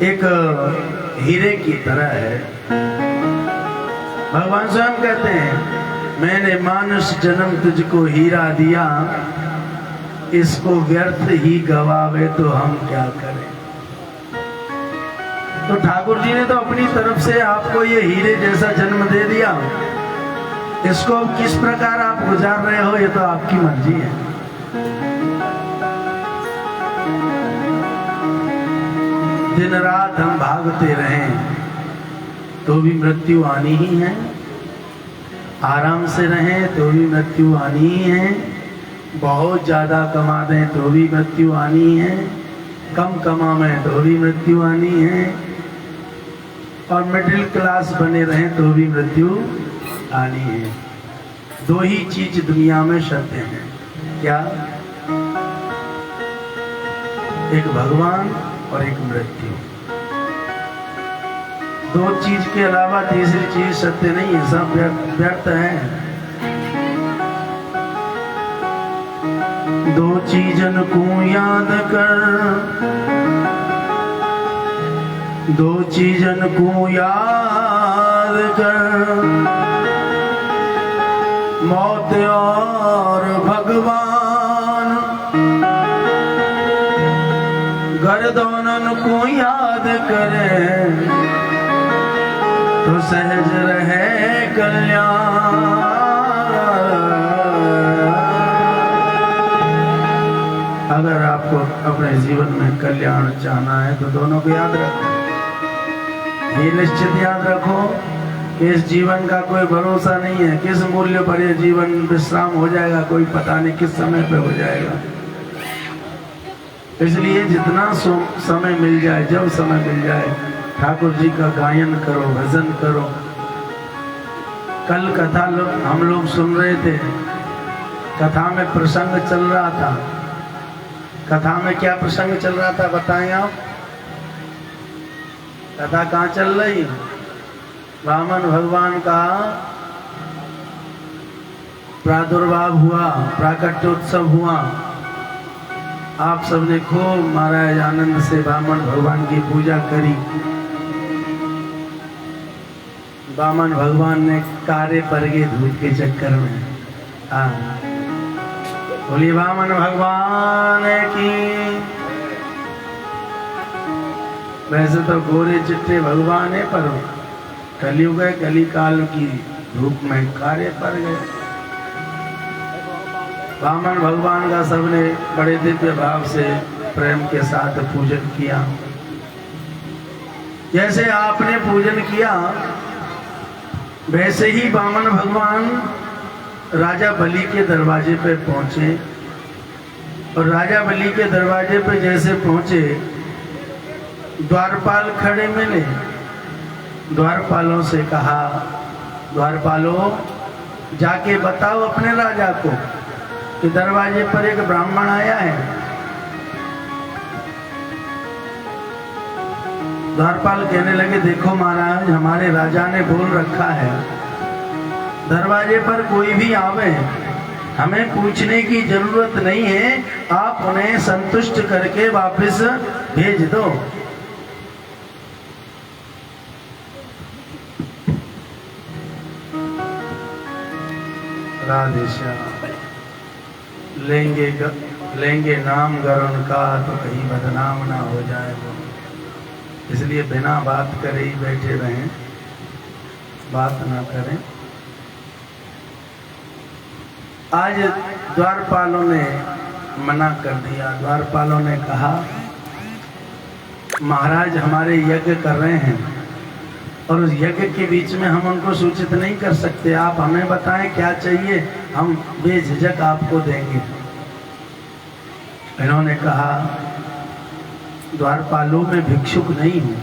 एक हीरे की तरह है। भगवान स्वयं कहते हैं मैंने मानुष जन्म तुझको हीरा दिया, इसको व्यर्थ ही गवावे तो हम क्या करें। तो ठाकुर जी ने तो अपनी तरफ से आपको ये हीरे जैसा जन्म दे दिया, इसको किस प्रकार आप गुजार रहे हो ये तो आपकी मर्जी है। दिन रात हम भागते रहें तो भी मृत्यु आनी ही है, आराम से रहें तो भी मृत्यु आनी ही है, बहुत ज्यादा कमा दें तो भी मृत्यु आनी है, कम कमाएं तो भी मृत्यु आनी है, और मिडिल क्लास बने रहें तो भी मृत्यु आनी है। दो ही चीज दुनिया में सत्य है, क्या? एक भगवान और एक मृत्यु। दो चीज के अलावा तीसरी चीज सत्य नहीं है, सब व्यर्थ है। दो चीजन को याद कर, दो चीजन को याद कर, मौत और भगवान। गर्दौनन को याद करे तो सहज रहे कल्याण। अगर आपको अपने जीवन में कल्याण चाहना है तो दोनों को याद रखो। ये निश्चित याद रखो कि इस जीवन का कोई भरोसा नहीं है, किस मूल्य पर यह जीवन विश्राम हो जाएगा कोई पता नहीं किस समय पे हो जाएगा। इसलिए जितना समय मिल जाए, जब समय मिल जाए, ठाकुर जी का गायन करो, भजन करो। कल कथा हम लोग सुन रहे थे, कथा में प्रसंग चल रहा था। कथा में क्या प्रसंग चल रहा था बताएं आप? कथा कहाँ चल रही? वामन भगवान का प्रादुर्भाव हुआ, प्राकट्योत्सव हुआ। आप सबने खूब महाराज आनंद से वामन भगवान की पूजा करी। वामन भगवान ने कारे पर गए धूप के चक्कर में। बोली वामन भगवान की। वैसे तो गोरे चिट्टे भगवान है, पर कलयुग है, कली काल की धूप में कारे पर गए। वामन भगवान का सबने बड़े दिव्य भाव से प्रेम के साथ पूजन किया। जैसे आपने पूजन किया वैसे ही वामन भगवान राजा बलि के दरवाजे पे पहुंचे, और राजा बलि के दरवाजे पे जैसे पहुंचे द्वारपाल खड़े मिले। द्वारपालों से कहा, द्वारपालों जाके बताओ अपने राजा को कि दरवाजे पर एक ब्राह्मण आया है। द्वारपाल कहने लगे देखो महाराज, हमारे राजा ने बोल रखा है दरवाजे पर कोई भी आवे हमें पूछने की जरूरत नहीं है, आप उन्हें संतुष्ट करके वापस भेज दो। राधे श्याम। लेंगे नाम गरुण का तो कहीं बदनाम ना हो जाए वो, इसलिए बिना बात करे ही बैठे रहें, बात ना करें। आज द्वारपालों ने मना कर दिया। द्वारपालों ने कहा महाराज हमारे यज्ञ कर रहे हैं और उस यज्ञ के बीच में हम उनको सूचित नहीं कर सकते, आप हमें बताएं क्या चाहिए, हम बेझिझक आपको देंगे। इन्होंने कहा द्वारपालों में भिक्षुक नहीं हूं,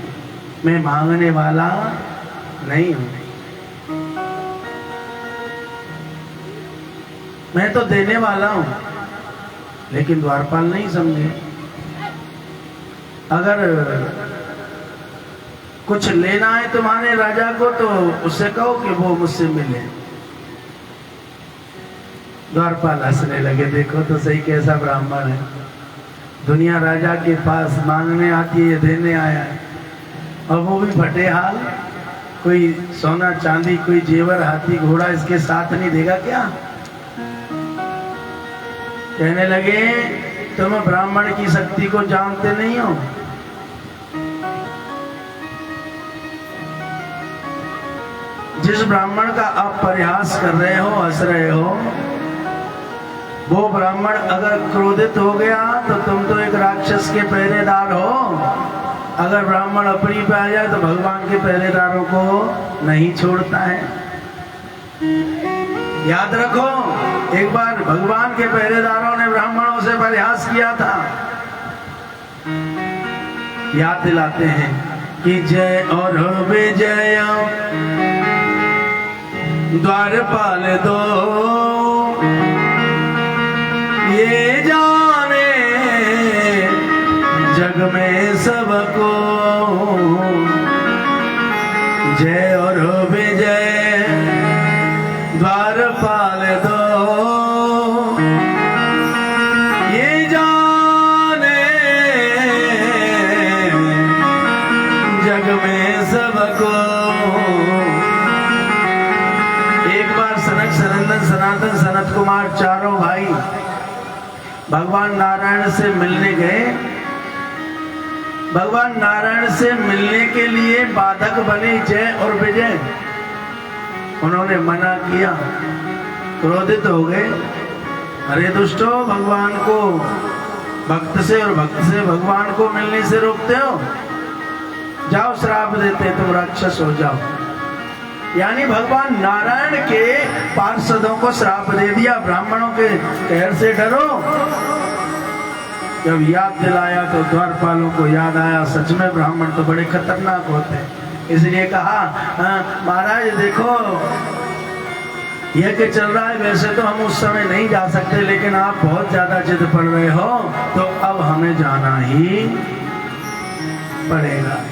मैं मांगने वाला नहीं हूं, मैं तो देने वाला हूं। लेकिन द्वारपाल नहीं समझे। अगर कुछ लेना है तुम्हारे राजा को तो उससे कहो कि वो मुझसे मिले। द्वारपाल हंसने लगे, देखो तो सही कैसा ब्राह्मण है, दुनिया राजा के पास मांगने आती है, देने आया है। और वो भी फटे हाल, कोई सोना चांदी, कोई जेवर, हाथी घोड़ा इसके साथ नहीं देगा क्या? कहने लगे तुम ब्राह्मण की शक्ति को जानते नहीं हो। जिस ब्राह्मण का आप परिहास कर रहे हो, हंस रहे हो, वो ब्राह्मण अगर क्रोधित हो गया तो तुम तो एक राक्षस के पहरेदार हो। अगर ब्राह्मण अपनी पे आ जाए तो भगवान के पहरेदारों को नहीं छोड़ता है। याद रखो, एक बार भगवान के पहरेदारों ने ब्राह्मणों से परिहास किया था। याद दिलाते हैं कि जय और विजय द्वारपाल दो, ये जाने जग में सबको, जय और विजय द्वारपाल दो, ये जाने जग में सबको। एक बार सनक, सनंदन, सनातन, सनत कुमार चारों भाई भगवान नारायण से मिलने गए। भगवान नारायण से मिलने के लिए बाधक बने जय और विजय। उन्होंने मना किया, क्रोधित हो गए। अरे दुष्टो, भगवान को भक्त से और भक्त से भगवान को मिलने से रोकते हो? जाओ, श्राप देते, तुम राक्षस हो जाओ। यानी भगवान नारायण के पार्षदों को श्राप दे दिया, ब्राह्मणों के कहर से डरो। जब याद दिलाया तो द्वारपालों को याद आया, सच में ब्राह्मण तो बड़े खतरनाक होते हैं। इसलिए कहा, महाराज देखो यज्ञ चल रहा है, वैसे तो हम उस समय नहीं जा सकते, लेकिन आप बहुत ज्यादा जिद पड़ रहे हो तो अब हमें जाना ही पड़ेगा।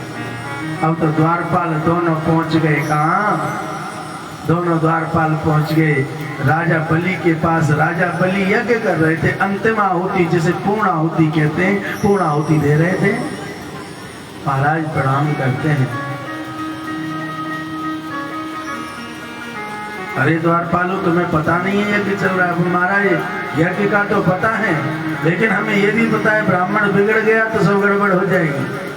अब तो द्वारपाल दोनों पहुंच गए। कहाँ? दोनों द्वारपाल पहुंच गए राजा बलि के पास। राजा बलि यज्ञ कर रहे थे, अंतिम आहुति जिसे पूर्ण आहुति कहते हैं, पूर्ण आहुति दे रहे थे। महाराज प्रणाम करते हैं। अरे द्वारपालों, तुम्हें पता नहीं है यज्ञ चल रहा है? महाराज यज्ञ का तो पता है, लेकिन हमें ये भी पता है ब्राह्मण बिगड़ गया तो सब गड़बड़ हो जाएगी।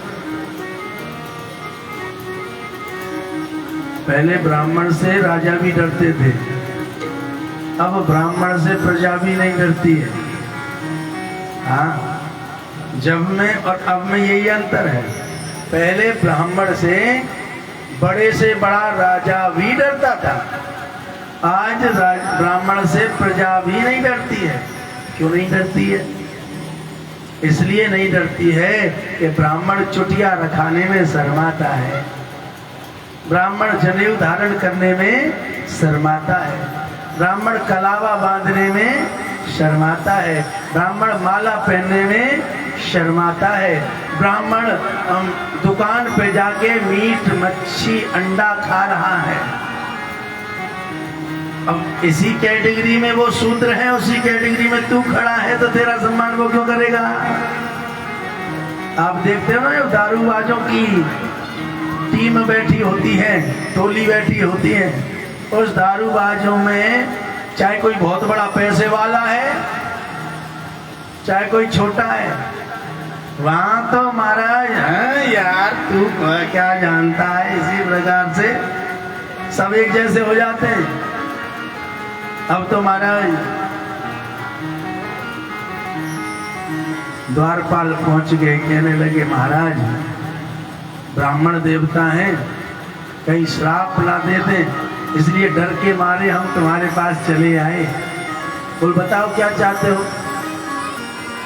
पहले ब्राह्मण से राजा भी डरते थे, अब ब्राह्मण से प्रजा भी नहीं डरती है। हाँ, जब में और अब में यही अंतर है। पहले ब्राह्मण से, बड़े से बड़ा राजा भी डरता था, आज ब्राह्मण से प्रजा भी नहीं डरती है। क्यों नहीं डरती है? इसलिए नहीं डरती है कि ब्राह्मण चुटिया रखाने में शर्माता है, ब्राह्मण जनेऊ धारण करने में शर्माता है, ब्राह्मण कलावा बांधने में शर्माता है, ब्राह्मण माला पहनने में शर्माता है, ब्राह्मण दुकान पे जाके मीट मच्छी अंडा खा रहा है। अब इसी कैटेगरी में वो शूद्र है, उसी कैटेगरी में तू खड़ा है, तो तेरा सम्मान वो क्यों करेगा? आप देखते हो ना, ये दारूबाजों की टीम बैठी होती है, टोली बैठी होती है, उस दारूबाजों में चाहे कोई बहुत बड़ा पैसे वाला है, चाहे कोई छोटा है, वहां तो महाराज यार तू क्या जानता है, इसी प्रकार से सब एक जैसे हो जाते हैं। अब तो महाराज द्वारपाल पहुंच गए, कहने लगे महाराज ब्राह्मण देवता हैं, कहीं श्राप ना दे दें, इसलिए डर के मारे हम तुम्हारे पास चले आए। बोल बताओ क्या चाहते हो?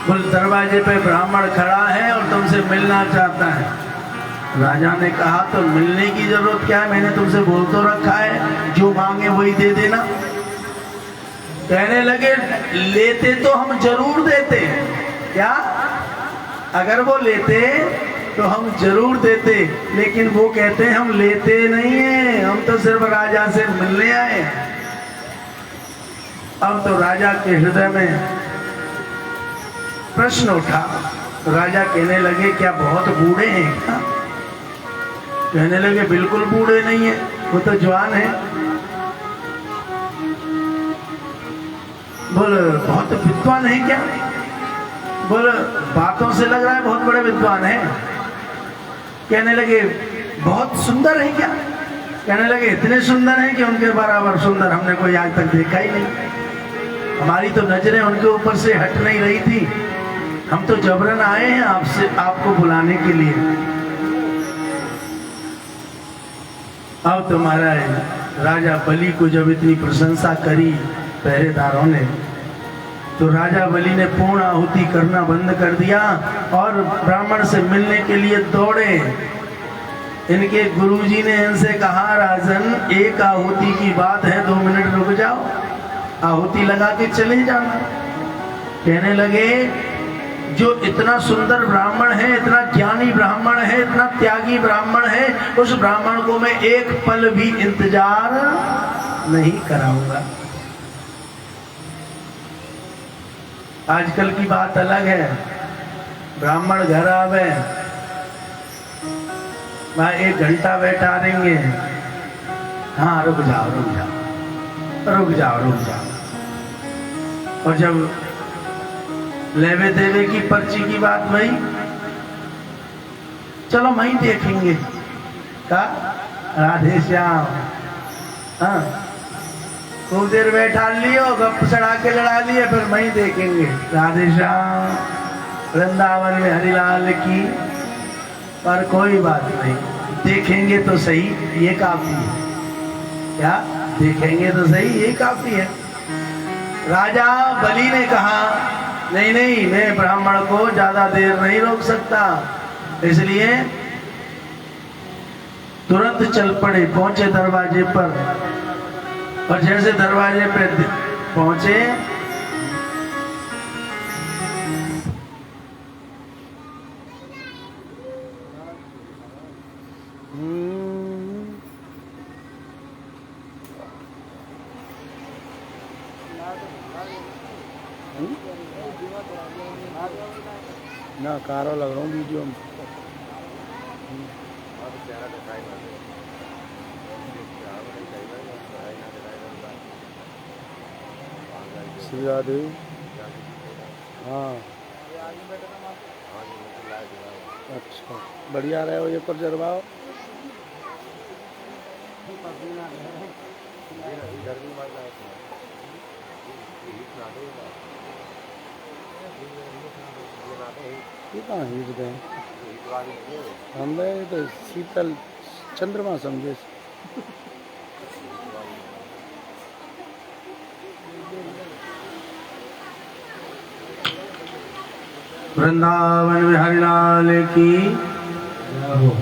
बोल दरवाजे पे ब्राह्मण खड़ा है और तुमसे मिलना चाहता है। राजा ने कहा तो मिलने की जरूरत क्या है, मैंने तुमसे बोल तो रखा है जो मांगे वही दे देना। कहने लगे लेते तो हम जरूर देते, क्या अगर वो लेते तो हम जरूर देते, लेकिन वो कहते हैं हम लेते नहीं है, हम तो सिर्फ राजा से मिलने आए। अब तो राजा के हृदय में प्रश्न उठा, राजा कहने लगे क्या बहुत बूढ़े हैं क्या? कहने लगे बिल्कुल बूढ़े नहीं है, वो तो जवान है। बोले बहुत विद्वान है क्या? बोले बातों से लग रहा है बहुत बड़े विद्वान है। कहने लगे बहुत सुंदर है क्या? कहने लगे इतने सुंदर हैं कि उनके बराबर सुंदर हमने कोई आज तक देखा ही नहीं। हमारी तो नजरें उनके ऊपर से हट नहीं रही थी। हम तो जबरन आए हैं आपसे, आपको बुलाने के लिए। अब तुम्हारा राजा बलि को जब इतनी प्रशंसा करी पहरेदारों ने, तो राजा बलि ने पूर्ण आहुति करना बंद कर दिया और ब्राह्मण से मिलने के लिए दौड़े। इनके गुरुजी ने इनसे कहा, राजन एक आहुति की बात है, 2 मिनट रुक जाओ, आहुति लगा के चले जाना। कहने लगे जो इतना सुंदर ब्राह्मण है, इतना ज्ञानी ब्राह्मण है, इतना त्यागी ब्राह्मण है, उस ब्राह्मण को मैं एक पल भी इंतजार नहीं कराऊंगा। आजकल की बात अलग है, ब्राह्मण घर आवे वहां 1 घंटा बैठा देंगे, हाँ रुक जाओ रुक जाओ रुक जाओ रुक जाओ। और जब लेवे देवे की पर्ची की बात भाई, चलो वहीं देखेंगे का राधे श्याम, हाँ खूब देर बैठा लियो, गप चढ़ा के लड़ा लिए, फिर वहीं देखेंगे राधे श्याम वृंदावन में हरिलाल की। पर कोई बात नहीं, देखेंगे तो सही, ये काफी है। क्या देखेंगे तो सही, ये काफी है। राजा बलि ने कहा नहीं नहीं, मैं ब्राह्मण को ज्यादा देर नहीं रोक सकता, इसलिए तुरंत चल पड़े। पहुंचे दरवाजे पर, और जैसे दरवाजे पे पहुंचे ना कारो लग रहा हूँ वीडियो में। श्री राधे, हाँ अच्छा बढ़िया रहे हो, ये पर जरवाओ। ये कहाँ हीट गए हमें, तो शीतल चंद्रमा समझे। वृंदावन में हरिलाल की जय हो।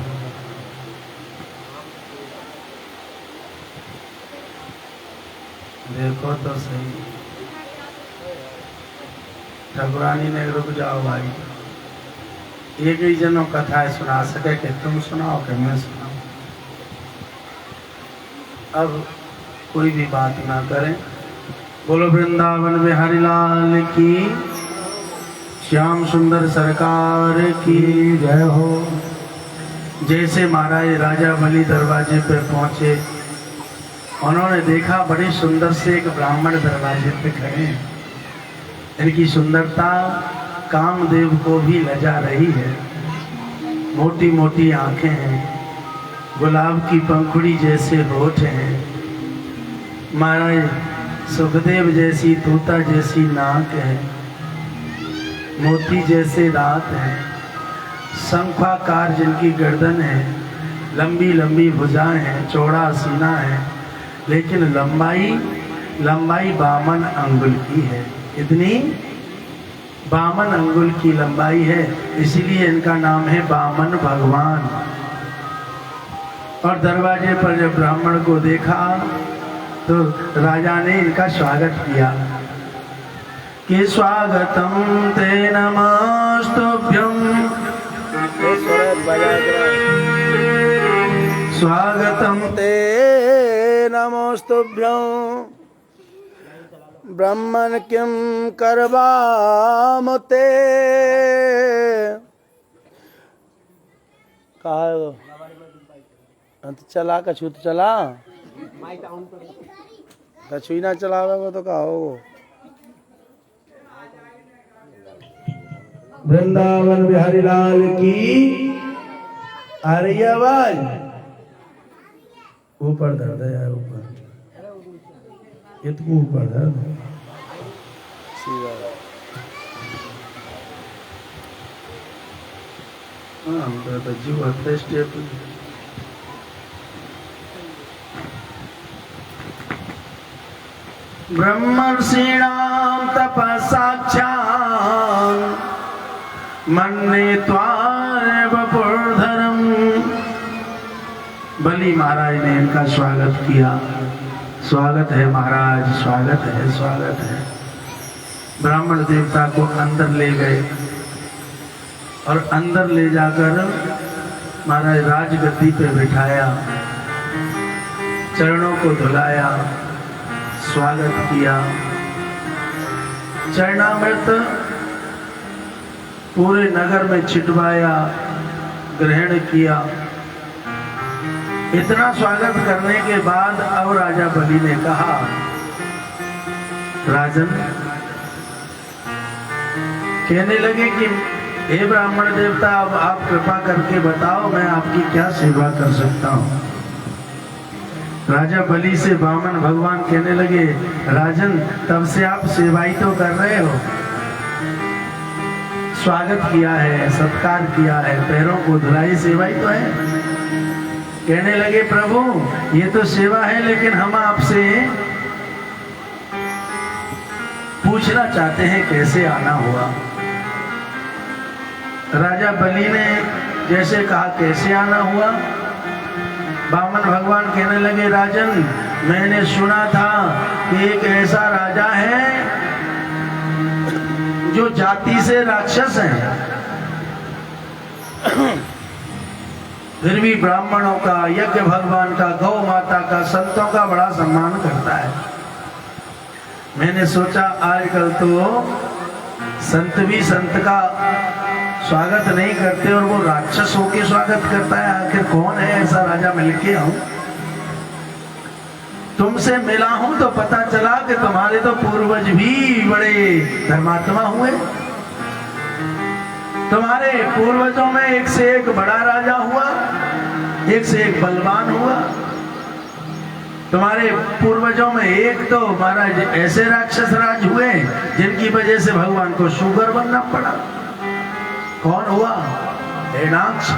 देखो तो सही, ठाकुरानी ने रुक जाओ भाई, एक ही जनों कथाएं सुना सके कि तुम सुनाओ कि मैं सुनाऊं। अब कोई भी बात ना करें। बोलो वृंदावन में हरिलाल की, श्याम सुंदर सरकार की जय हो। जैसे महाराज राजा बलि दरवाजे पर पहुंचे, उन्होंने देखा बड़ी सुंदर से एक ब्राह्मण दरवाजे पे खड़े हैं। इनकी सुंदरता कामदेव को भी लजा रही है। मोटी मोटी आंखें हैं, गुलाब की पंखुड़ी जैसे होठ हैं, महाराज सुखदेव जैसी तोता जैसी नाक है, मोती जैसे दांत हैं, शंखाकार जिनकी गर्दन है, लंबी लंबी भुजाएं हैं, चौड़ा सीना है, लेकिन लंबाई 52 अंगुल की है। इतनी 52 अंगुल की लंबाई है, इसीलिए इनका नाम है वामन भगवान। और दरवाजे पर जब ब्राह्मण को देखा तो राजा ने इनका स्वागत किया कि स्वागतम ते नमस्तुभ्यं, स्वागतम ते नमस्तुभ्यं, ब्रह्मन् किं करवाम ते। कहा तो चला कछु तो चला, कछु ही ना चलावे वो तो कहा हो। वृंदावन बिहारी लाल की आ रही है आवाज। ऊपर दर्द है यार, ऊपर इतने ऊपर दर्द सीधा हम तो जीव हत्या स्टेप ब्रह्मर्षीणां तपसाख्यां मन्ये त्वां वपुर्धरम्। बलि महाराज ने इनका स्वागत किया। स्वागत है महाराज, स्वागत है, स्वागत है। ब्राह्मण देवता को अंदर ले गए और अंदर ले जाकर महाराज राजगद्दी पे बिठाया, चरणों को धुलाया, स्वागत किया, चरणामृत पूरे नगर में छिटवाया, ग्रहण किया। इतना स्वागत करने के बाद अब राजा बलि ने कहा, राजन, कहने लगे कि हे ब्राह्मण देवता, अब आप कृपा करके बताओ मैं आपकी क्या सेवा कर सकता हूं। राजा बलि से वामन भगवान कहने लगे, राजन, तब से आप सेवाई तो कर रहे हो, स्वागत किया है, सत्कार किया है, पैरों को धुलाई, सेवाई तो है। कहने लगे, प्रभु ये तो सेवा है, लेकिन हम आपसे पूछना चाहते हैं कैसे आना हुआ। राजा बलि ने जैसे कहा कैसे आना हुआ, वामन भगवान कहने लगे, राजन, मैंने सुना था कि एक ऐसा राजा है जो जाति से राक्षस है, फिर भी ब्राह्मणों का, यज्ञ भगवान का, गौ माता का, संतों का बड़ा सम्मान करता है। मैंने सोचा आजकल तो संत भी संत का स्वागत नहीं करते और वो राक्षस होके स्वागत करता है। आखिर कौन है ऐसा राजा मिलके हूं, तुमसे मिला हूं तो पता चला कि तुम्हारे तो पूर्वज भी बड़े धर्मात्मा हुए। तुम्हारे पूर्वजों में एक से एक बड़ा राजा हुआ, एक से एक बलवान हुआ। तुम्हारे पूर्वजों में एक तो महाराज ऐसे राक्षस राज हुए जिनकी वजह से भगवान को शुगर बनना पड़ा। कौन हुआ? हिरण्याक्ष।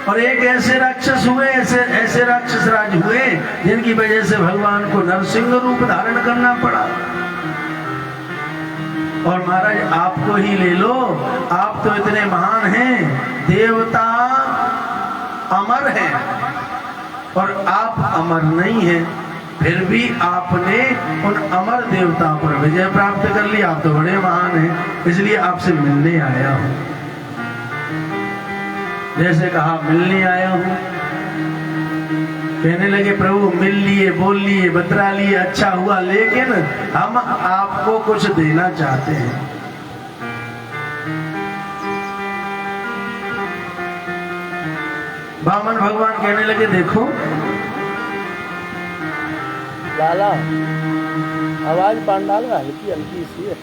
और एक ऐसे राक्षस हुए, ऐसे राक्षस राज हुए जिनकी वजह से भगवान को नरसिंह रूप धारण करना पड़ा। और महाराज आपको ही ले लो, आप तो इतने महान हैं, देवता अमर हैं और आप अमर नहीं हैं, फिर भी आपने उन अमर देवताओं पर विजय प्राप्त कर ली। आप तो बड़े महान हैं, इसलिए आपसे मिलने आया हूं। जैसे कहा मिलने आया हूं, कहने लगे, प्रभु मिल लिए, बोल लिए, बतरा लिए, अच्छा हुआ, लेकिन हम आपको कुछ देना चाहते हैं। वामन भगवान कहने लगे, देखो लाला, आवाज पांडाल में हल्की हल्की सी है,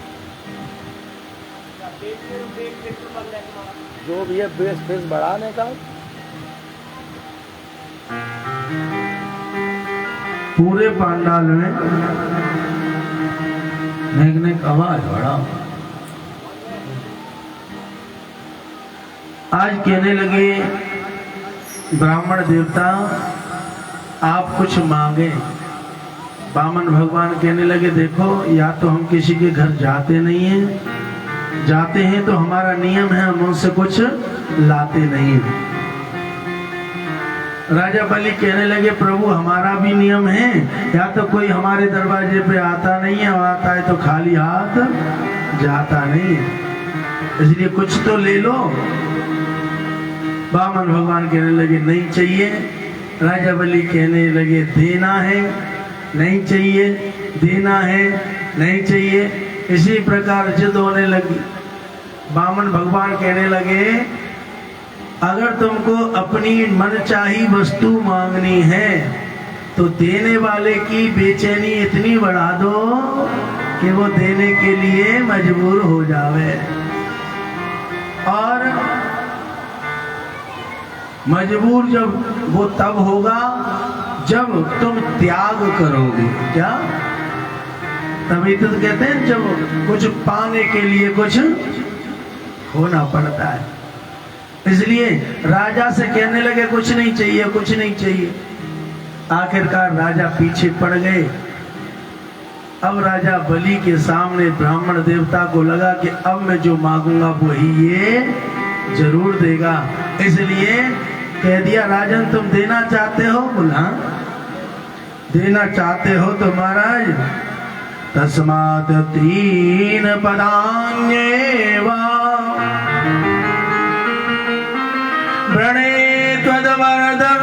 जो भी है बेस फेस बढ़ाने का। पूरे पांडाल में नेक आवाज बढ़ा। आज कहने लगे, ब्राह्मण देवता आप कुछ मांगे। वामन भगवान कहने लगे, देखो या तो हम किसी के घर जाते नहीं हैं, जाते हैं तो हमारा नियम है हम उनसे कुछ लाते नहीं हैं। राजा बलि कहने लगे, प्रभु हमारा भी नियम है, या तो कोई हमारे दरवाजे पे आता नहीं है, और आता है तो खाली हाथ जाता नहीं है, इसलिए कुछ तो ले लो। वामन भगवान कहने लगे, नहीं चाहिए। राजा बलि कहने लगे, देना है, नहीं चाहिए, देना है, नहीं चाहिए। इसी प्रकार जिद होने लगी। वामन भगवान कहने लगे, अगर तुमको अपनी मनचाही वस्तु मांगनी है तो देने वाले की बेचैनी इतनी बढ़ा दो कि वो देने के लिए मजबूर हो जावे। और मजबूर जब वो तब होगा जब तुम त्याग करोगे। क्या? तभी तो कहते हैं जब कुछ पाने के लिए कुछ होना पड़ता है। इसलिए राजा से कहने लगे कुछ नहीं चाहिए, कुछ नहीं चाहिए। आखिरकार राजा पीछे पड़ गए। अब राजा बलि के सामने ब्राह्मण देवता को लगा कि अब मैं जो मांगूंगा वही ये जरूर देगा। इसलिए कह दिया, राजन तुम देना चाहते हो? बोला देना चाहते हो तो महाराज तस्मात् तीन पदान्येव व्रणे त्वद्वरदर्शभात्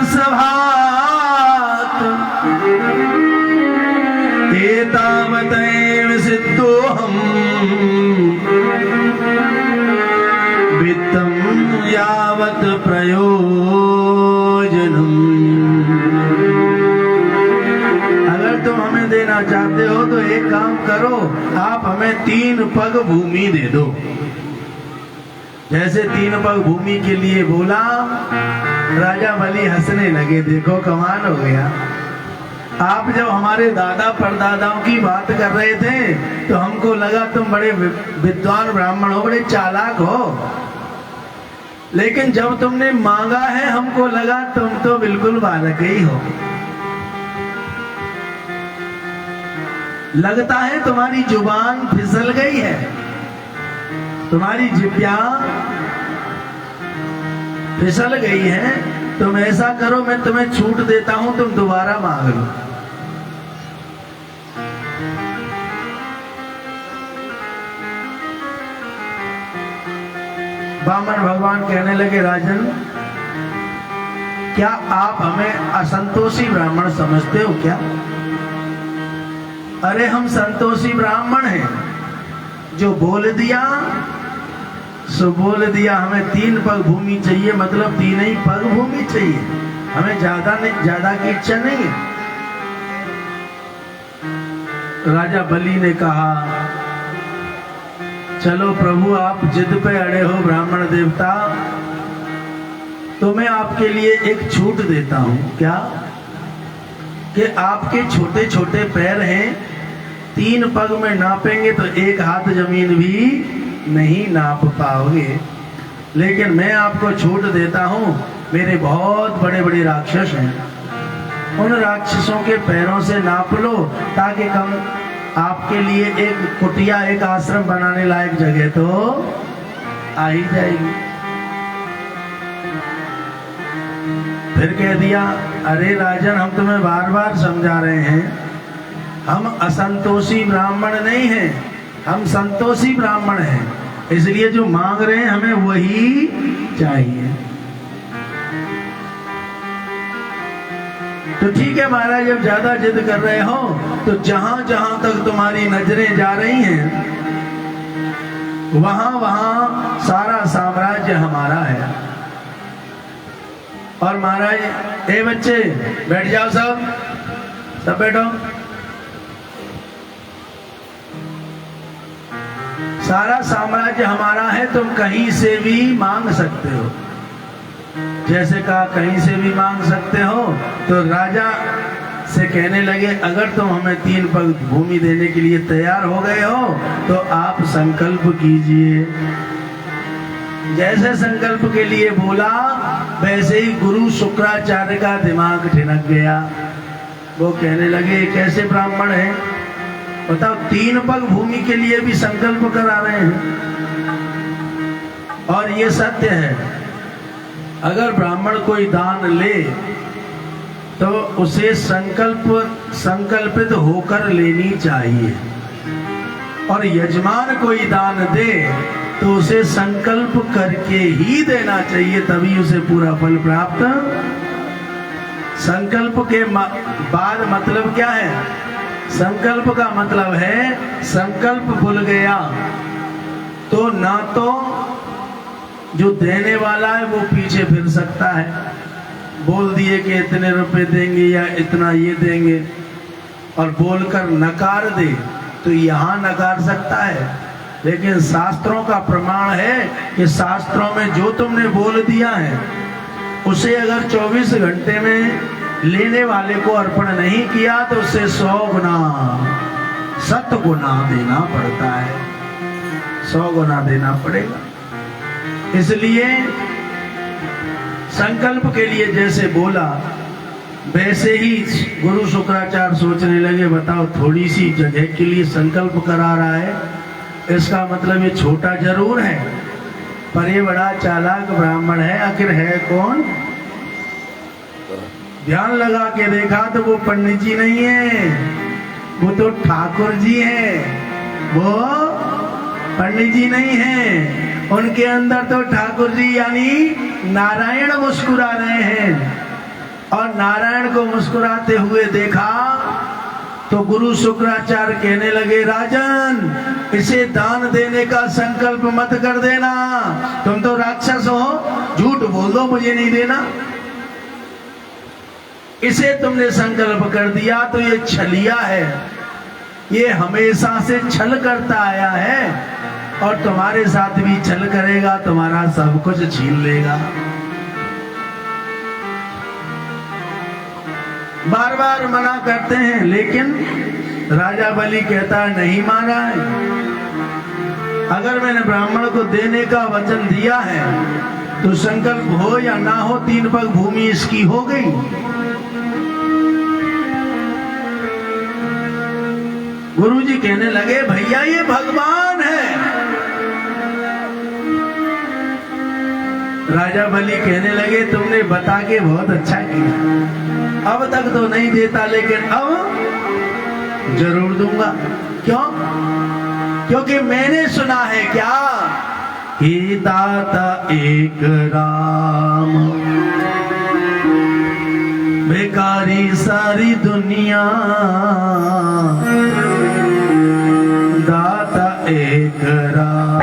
एतावतैव सिद्धोऽहम् वित्तं यावत् प्रयोजनम्। अगर तुम हमें देना चाहते हो तो एक काम करो, आप हमें 3 पग भूमि दे दो। जैसे 3 पग भूमि के लिए बोला, राजा बलि हंसने लगे। देखो कमाल हो गया। आप जब हमारे दादा परदादाओं की बात कर रहे थे तो हमको लगा तुम बड़े विद्वान ब्राह्मण हो, बड़े चालाक हो। लेकिन जब तुमने मांगा है हमको लगा तुम तो बिल्कुल बालक ही हो। लगता है तुम्हारी जुबान फिसल गई है, तुम्हारी जिह्वा फिसल गई है। तुम ऐसा करो, मैं तुम्हें छूट देता हूं, तुम दोबारा मांग लो। वामन भगवान कहने लगे, राजन क्या आप हमें असंतोषी ब्राह्मण समझते हो क्या? अरे हम संतोषी ब्राह्मण हैं, जो बोल दिया सो बोल दिया। हमें 3 पग भूमि चाहिए, मतलब 3 ही पग भूमि चाहिए, हमें ज्यादा की इच्छा नहीं है। राजा बलि ने कहा, चलो प्रभु आप जिद पे अड़े हो ब्राह्मण देवता, तो मैं आपके लिए एक छूट देता हूं। क्या? कि आपके छोटे छोटे पैर हैं, 3 पग में नापेंगे तो 1 हाथ जमीन भी नहीं नाप पाओगे। लेकिन मैं आपको छूट देता हूं, मेरे बहुत बड़े बड़े राक्षस हैं, उन राक्षसों के पैरों से नाप लो, ताकि कम आपके लिए एक कुटिया, एक आश्रम बनाने लायक जगह तो आ ही जाएगी। फिर कह दिया, अरे राजन हम तुम्हें बार बार समझा रहे हैं, हम असंतोषी ब्राह्मण नहीं हैं, हम संतोषी ब्राह्मण हैं। इसलिए जो मांग रहे हैं हमें वही चाहिए। तो ठीक है महाराज, जब ज्यादा जिद कर रहे हो तो जहां जहां तक तुम्हारी नजरें जा रही हैं वहां वहां सारा साम्राज्य हमारा है। और महाराज, ए बच्चे बैठ जाओ, सब बैठो। सारा साम्राज्य हमारा है, तुम कहीं से भी मांग सकते हो। जैसे कहा कहीं से भी मांग सकते हो, तो राजा से कहने लगे, अगर तुम हमें 3 पग भूमि देने के लिए तैयार हो गए हो तो आप संकल्प कीजिए। जैसे संकल्प के लिए बोला, वैसे ही गुरु शुक्राचार्य का दिमाग ठिनक गया। वो कहने लगे, कैसे ब्राह्मण है बताओ, 3 पग भूमि के लिए भी संकल्प करा रहे हैं। और ये सत्य है, अगर ब्राह्मण कोई दान ले तो उसे संकल्पित होकर लेनी चाहिए, और यजमान कोई दान दे तो उसे संकल्प करके ही देना चाहिए, तभी उसे पूरा फल प्राप्त। संकल्प के बाद मतलब क्या है? संकल्प का मतलब है, संकल्प भूल गया तो ना तो जो देने वाला है वो पीछे फिर सकता है, बोल दिए कि इतने रुपए देंगे या इतना ये देंगे, और बोलकर नकार दे तो यहाँ नकार सकता है। लेकिन शास्त्रों का प्रमाण है कि शास्त्रों में जो तुमने बोल दिया है उसे अगर 24 घंटे में लेने वाले को अर्पण नहीं किया तो उसे 100 गुना 7 गुना देना पड़ता है, 100 गुना देना पड़ेगा। इसलिए संकल्प के लिए जैसे बोला वैसे ही गुरु शुक्राचार्य सोचने लगे, बताओ थोड़ी सी जगह के लिए संकल्प करा रहा है, इसका मतलब ये छोटा जरूर है पर ये बड़ा चालाक ब्राह्मण है। आखिर है कौन? ध्यान लगा के देखा तो वो पंडित जी नहीं है, वो तो ठाकुर जी है। वो पंडित जी नहीं है, उनके अंदर तो ठाकुर जी यानी नारायण मुस्कुरा रहे हैं। और नारायण को मुस्कुराते हुए देखा तो गुरु शुक्राचार्य कहने लगे, राजन इसे दान देने का संकल्प मत कर देना, तुम तो राक्षस हो, झूठ बोल दो मुझे नहीं देना। इसे तुमने संकल्प कर दिया तो ये छलिया है, ये हमेशा से छल करता आया है और तुम्हारे साथ भी छल करेगा, तुम्हारा सब कुछ छीन लेगा। बार बार मना करते हैं लेकिन राजा बलि कहता है नहीं माना है, अगर मैंने ब्राह्मण को देने का वचन दिया है तो संकल्प हो या ना हो 3 पग भूमि इसकी हो गई। गुरुजी कहने लगे भैया ये भगवान है। राजा बलि कहने लगे तुमने बता के बहुत अच्छा किया, अब तक तो नहीं देता लेकिन अब जरूर दूंगा। क्यों? क्योंकि मैंने सुना है क्या, हे दाता एक राम, बेकारी सारी दुनिया, दाता एक राम,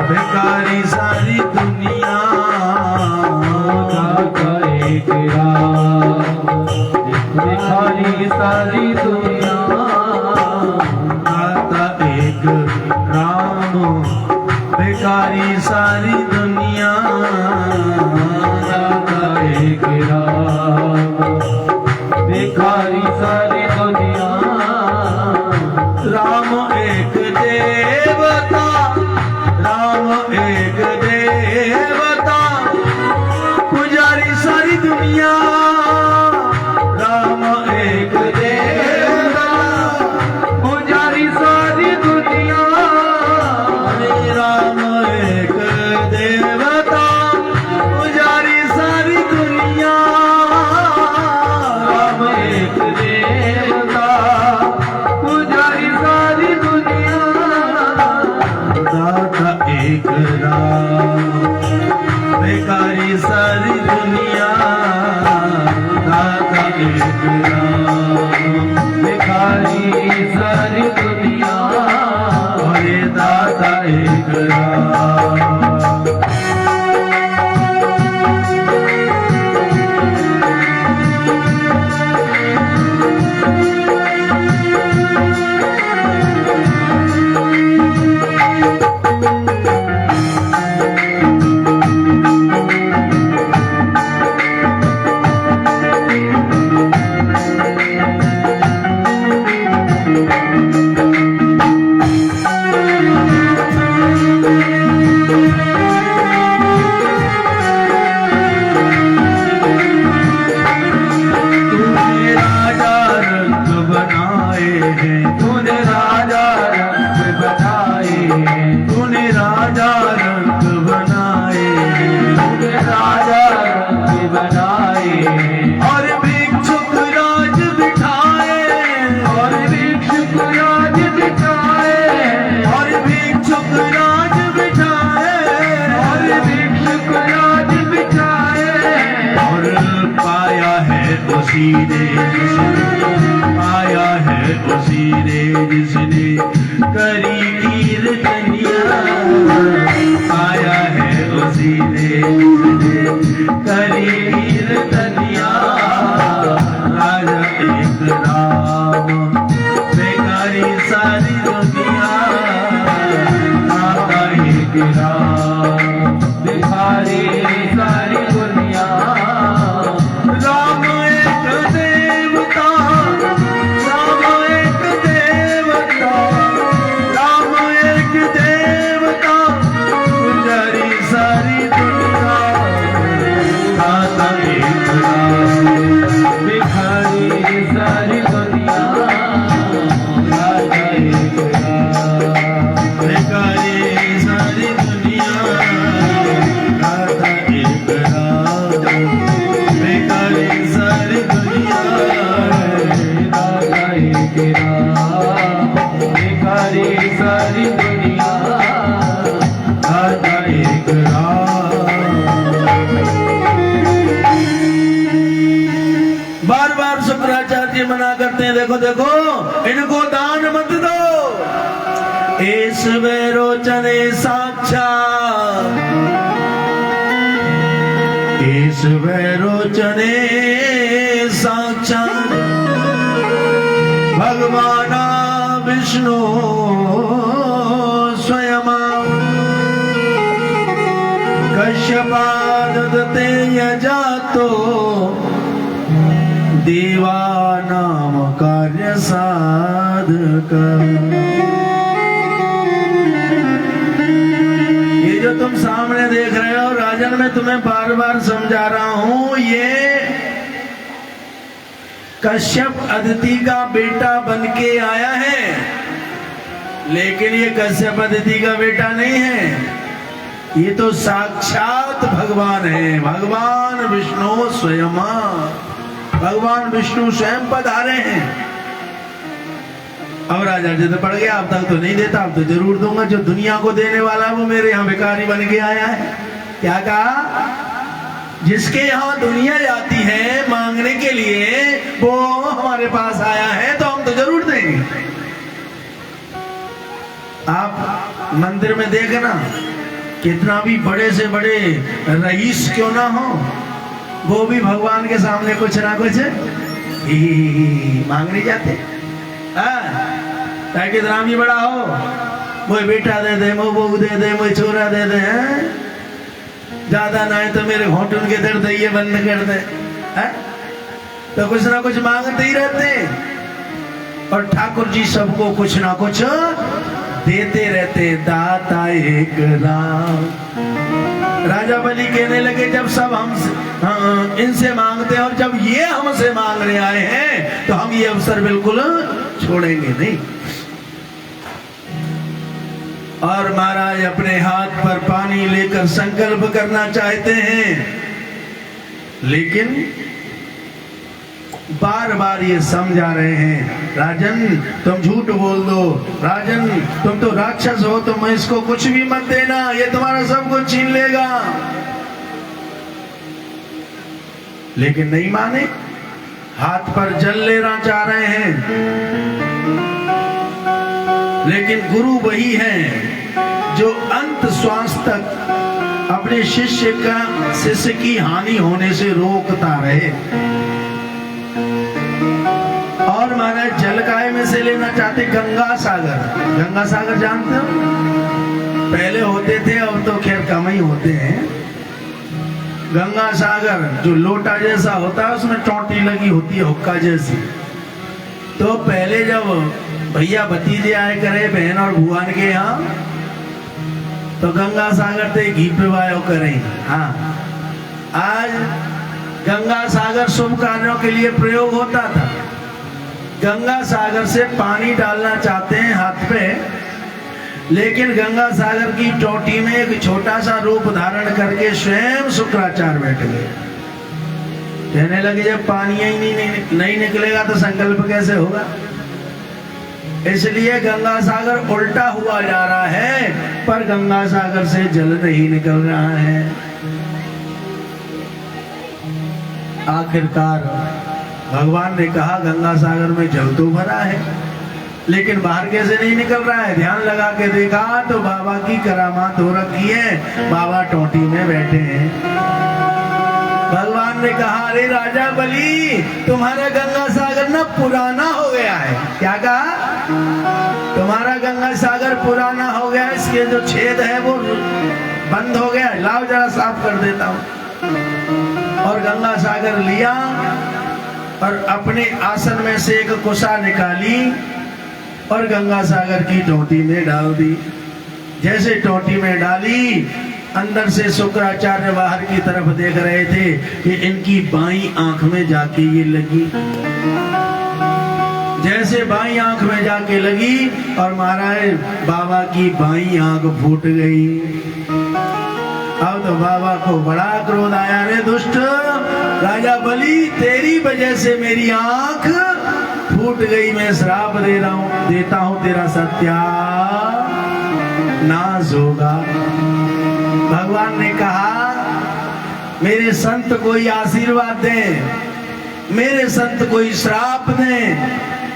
बेकारी सारी दुनिया, दाता एक राम, बेकारी सारी दुनिया, दाता एक राम, बेकारी सारी दुनिया, दाता एक राम, बेकारी सारी दुनिया। राम एक देवता, राम एक देवता, पुजारी सारी दुनिया, राम एक देवता, पुजारी सारी दुनिया, राम एक देवता, पुजारी सारी दुनिया, राम एक देवता, पुजारी सारी दुनिया, दाता एक राम, बेकारी सारी दुनिया, दाता एक राम, बेकारी सारी दुनिया, अरे दाता एक राम। आया है उसी ने जिसने करी कीर्तनिया, आया करी कीर्तनिया राजा एक राम बेकारी सारी दुनिया राजा एक राम बेकारी सारी दुनिया राम एक देवता राम एक देवता राम एक देवता गुजारी सारी दुनिया राजा एक राम भिखारी सारी दुनिया राजा एक राम भिखारी सारी दुनिया राजा एक राम भिखारी सारी दुनिया राजा एक राम भिखारी सारी दुनिया राजा एक राम। बार बार शुक्राचार्य जी मना करते हैं, देखो देखो इनको दान मत दो। ईश्वर रोचने साक्षात ईश्वर रोचने साक्षात भगवान विष्णु स्वयं कश्यपादते यजातो देवानाम कार्य साधक। ये जो तुम सामने देख रहे हो राजन, मैं तुम्हें बार बार समझा रहा हूं, ये कश्यप अदिति का बेटा बन के आया है, लेकिन ये कश्यप अदिति का बेटा नहीं है, ये तो साक्षात भगवान है। भगवान विष्णु स्वयं, भगवान विष्णु स्वयं पधारे हैं। अब राजा जी तो पड़ गया, अब तक तो नहीं देता, अब तो जरूर दूंगा। जो दुनिया को देने वाला वो मेरे यहाँ भिखारी बन के आया है। क्या कहा? जिसके यहाँ दुनिया जाती है मांगने के लिए, वो हमारे पास आया है तो हम तो जरूर देंगे। आप मंदिर में देखना, कितना भी बड़े से बड़े रईस क्यों ना हो, वो भी भगवान के सामने कुछ ना कुछ मांगने जाते। चाहे कितना भी बड़ा हो, वो बेटा दे दे, वो बहू दे दे, वो छोरा दे दे, ज्यादा ना है तो मेरे घोटन के दर्द ये बंद कर दे, तो कुछ ना कुछ मांगते ही रहते। और ठाकुर जी सबको कुछ ना कुछ देते रहते। दाता एक राम। राजा बलि कहने लगे, जब सब हम इनसे मांगते हैं और जब ये हमसे मांगने आए हैं तो हम ये अवसर बिल्कुल छोड़ेंगे नहीं। और महाराज अपने हाथ पर पानी लेकर संकल्प करना चाहते हैं, लेकिन बार बार ये समझा रहे हैं, राजन तुम झूठ बोल दो, राजन तुम तो राक्षस हो, तुम इसको कुछ भी मत देना, ये तुम्हारा सब कुछ छीन लेगा। लेकिन नहीं माने, हाथ पर जल लेना चाह रहे हैं। लेकिन गुरु वही है जो अंत श्वास तक अपने शिष्य की हानि होने से रोकता रहे। और महाराज जल काय में से लेना चाहते? गंगा सागर। गंगा सागर जानते हो? पहले होते थे, अब तो खैर कम ही होते हैं। गंगा सागर जो लोटा जैसा होता है, उसमें टोटी लगी होती है हुक्का जैसी। तो पहले जब भैया भतीजे आए करे बहन और भुआन के यहाँ, तो गंगा सागर से घी पिवायो करें। हाँ, आज गंगा सागर शुभ कार्यों के लिए प्रयोग होता था। गंगा सागर से पानी डालना चाहते हैं हाथ पे, लेकिन गंगा सागर की टोटी में एक छोटा सा रूप धारण करके स्वयं शुक्राचार्य बैठ गए। कहने लगे, जब पानी ही नहीं निकलेगा तो संकल्प कैसे होगा? इसलिए गंगा सागर उल्टा हुआ जा रहा है, पर गंगा सागर से जल नहीं निकल रहा है। आखिरकार भगवान ने कहा, गंगा सागर में जल तो भरा है, लेकिन बाहर कैसे नहीं निकल रहा है। ध्यान लगा के देखा तो बाबा की करामात हो रखी है, बाबा टोटी में बैठे हैं। भगवान ने कहा, अरे राजा बलि, तुम्हारा गंगा सागर ना पुराना हो गया है। क्या कहा? तुम्हारा गंगा सागर पुराना हो गया, इसके जो छेद है वो बंद हो गया, लाओ जरा साफ कर देता हूं। और गंगा सागर लिया और अपने आसन में से एक कुशा निकाली और गंगा सागर की टोटी में डाल दी। जैसे टोटी में डाली, अंदर से शुक्राचार्य बाहर की तरफ देख रहे थे कि इनकी बाईं आंख में जाके ये लगी। जैसे बाईं आंख में जाके लगी और महाराज बाबा की बाईं आंख फूट गई। अब तो बाबा को बड़ा क्रोध आया, रे दुष्ट राजा बलि, तेरी वजह से मेरी आंख फूट गई, मैं श्राप देता हूं, तेरा सत्यानाश होगा। भगवान ने कहा, मेरे संत कोई आशीर्वाद दें, मेरे संत कोई श्राप दें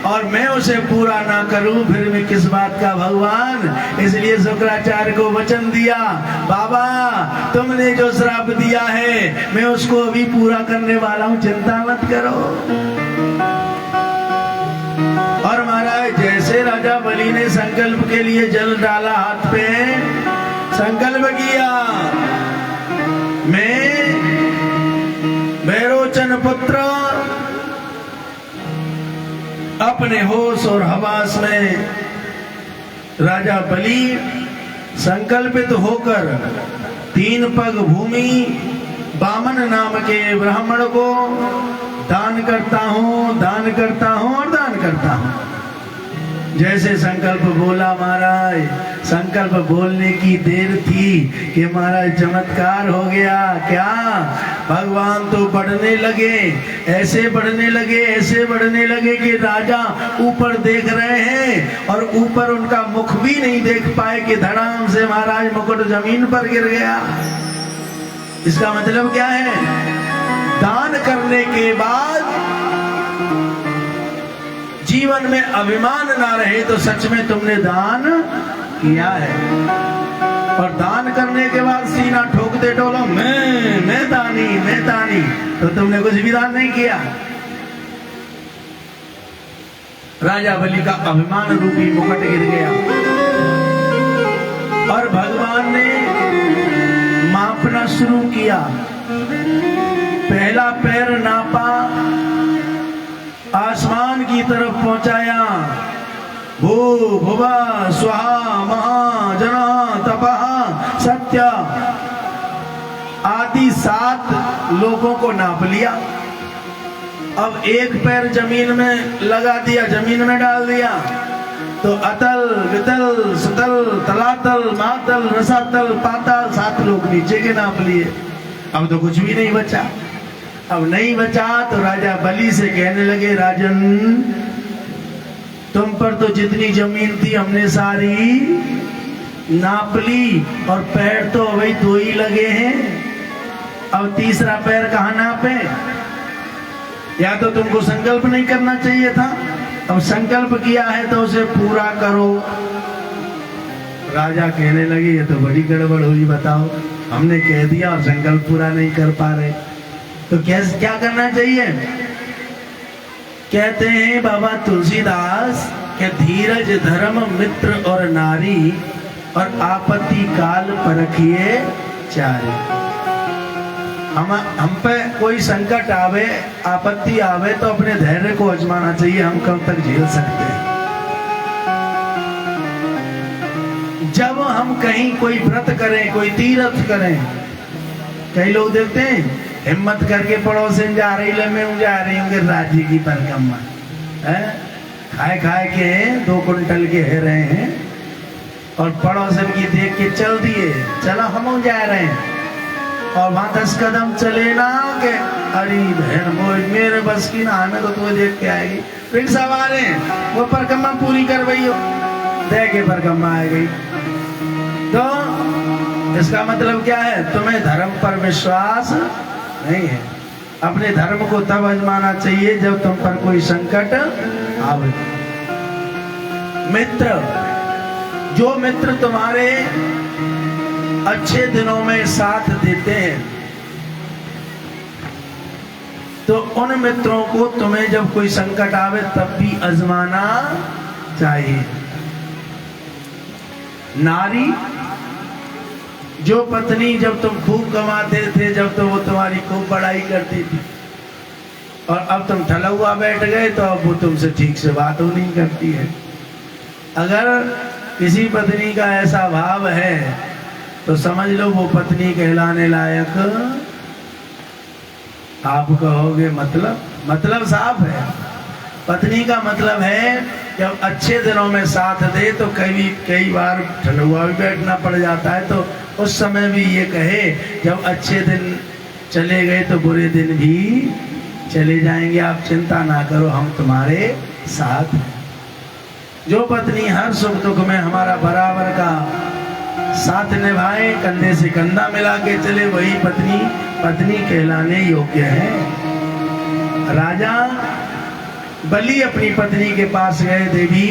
और मैं उसे पूरा ना करूं, फिर मैं किस बात का भगवान। इसलिए शुक्राचार्य को वचन दिया, बाबा तुमने जो श्राप दिया है मैं उसको अभी पूरा करने वाला हूं, चिंता मत करो। और महाराज जैसे राजा बलि ने संकल्प के लिए जल डाला हाथ पे, संकल्प किया, मैं भैरोचन पुत्र अपने होश और हवास में राजा बलि संकल्पित होकर 3 पग भूमि बामन नाम के ब्राह्मण को दान करता हूं, दान करता हूं और दान करता हूं। जैसे संकल्प बोला महाराज, संकल्प बोलने की देर थी कि महाराज चमत्कार हो गया। क्या? भगवान तो बढ़ने लगे, ऐसे बढ़ने लगे, ऐसे बढ़ने लगे कि राजा ऊपर देख रहे हैं और ऊपर उनका मुख भी नहीं देख पाए कि धड़ाम से महाराज मुकुट जमीन पर गिर गया। इसका मतलब क्या है? दान करने के बाद जीवन में अभिमान ना रहे तो सच में तुमने दान किया है। और दान करने के बाद सीना ठोकते डोलो, मैं दानी, तो तुमने कुछ भी दान नहीं किया। राजा बलि का अभिमान रूपी मुकुट गिर गया और भगवान ने मापना शुरू किया। पहला पैर नापा, आसमान की तरफ पहुंचाया, भू भुवा स्वाहा महा जना तपः सत्य आदि 7 लोगों को नाप लिया। अब एक पैर जमीन में लगा दिया, जमीन में डाल दिया तो अतल वितल सुतल तलातल मातल रसातल पाताल 7 लोग नीचे के नाप लिए। अब तो कुछ भी नहीं बचा। अब नहीं बचा तो राजा बलि से कहने लगे, राजन तुम पर तो जितनी जमीन थी हमने सारी नाप ली और पैर तो अभी 2 ही लगे हैं, अब तीसरा पैर कहाँ नापे? या तो तुमको संकल्प नहीं करना चाहिए था, अब संकल्प किया है तो उसे पूरा करो। राजा कहने लगे, ये तो बड़ी गड़बड़ हुई, बताओ हमने कह दिया और संकल्प पूरा नहीं कर पा रहे, तो क्या करना चाहिए? कहते हैं बाबा तुलसीदास के धीरज धर्म मित्र और नारी और आपत्ति काल परखिए चारी। हम पे कोई संकट आवे, आपत्ति आवे तो अपने धैर्य को आजमाना चाहिए, हम कब तक झेल सकते हैं। जब हम कहीं कोई व्रत करें, कोई तीर्थ करें, कई लोग देखते हैं हिम्मत करके पड़ोसन जा रही, मैं जा रही हूँ राज्य की परिक्रमा, खाए के 2 कुंटल के है रहे हैं और पड़ोसन की देख के चल दिए, चलो हम जा रहे हैं और वहां 10 कदम चले ना के अरे बहन मेरे बस की ना, हमें तो तुम्हें देख के आएगी, रिक्शा वाले वो परिक्रमा पूरी कर गई हो, दे के परिक्रमा आ गई। तो इसका मतलब क्या है? तुम्हें धर्म पर विश्वास नहीं है। अपने धर्म को तब आजमाना चाहिए जब तुम पर कोई संकट आवे। मित्र, जो मित्र तुम्हारे अच्छे दिनों में साथ देते हैं, तो उन मित्रों को तुम्हें जब कोई संकट आवे तब भी आजमाना चाहिए। नारी, जो पत्नी जब तुम खूब कमाते थे, जब तो वो तुम्हारी खूब बड़ाई करती थी, और अब तुम ठला हुआ बैठ गए तो अब वो तुमसे ठीक से बात हो नहीं करती है। अगर किसी पत्नी का ऐसा भाव है तो समझ लो वो पत्नी कहलाने लायक आप कहोगे। मतलब साफ है। पत्नी का मतलब है जब अच्छे दिनों में साथ दे तो कई बार ठलुआ भी बैठना पड़ जाता है, तो उस समय भी ये कहे जब अच्छे दिन चले गए तो बुरे दिन भी चले जाएंगे, आप चिंता ना करो, हम तुम्हारे साथ हैं। जो पत्नी हर सुख दुख में हमारा बराबर का साथ निभाए, कंधे से कंधा मिला के चले, वही पत्नी कहलाने योग्य है। राजा बलि अपनी पत्नी के पास गए, देवी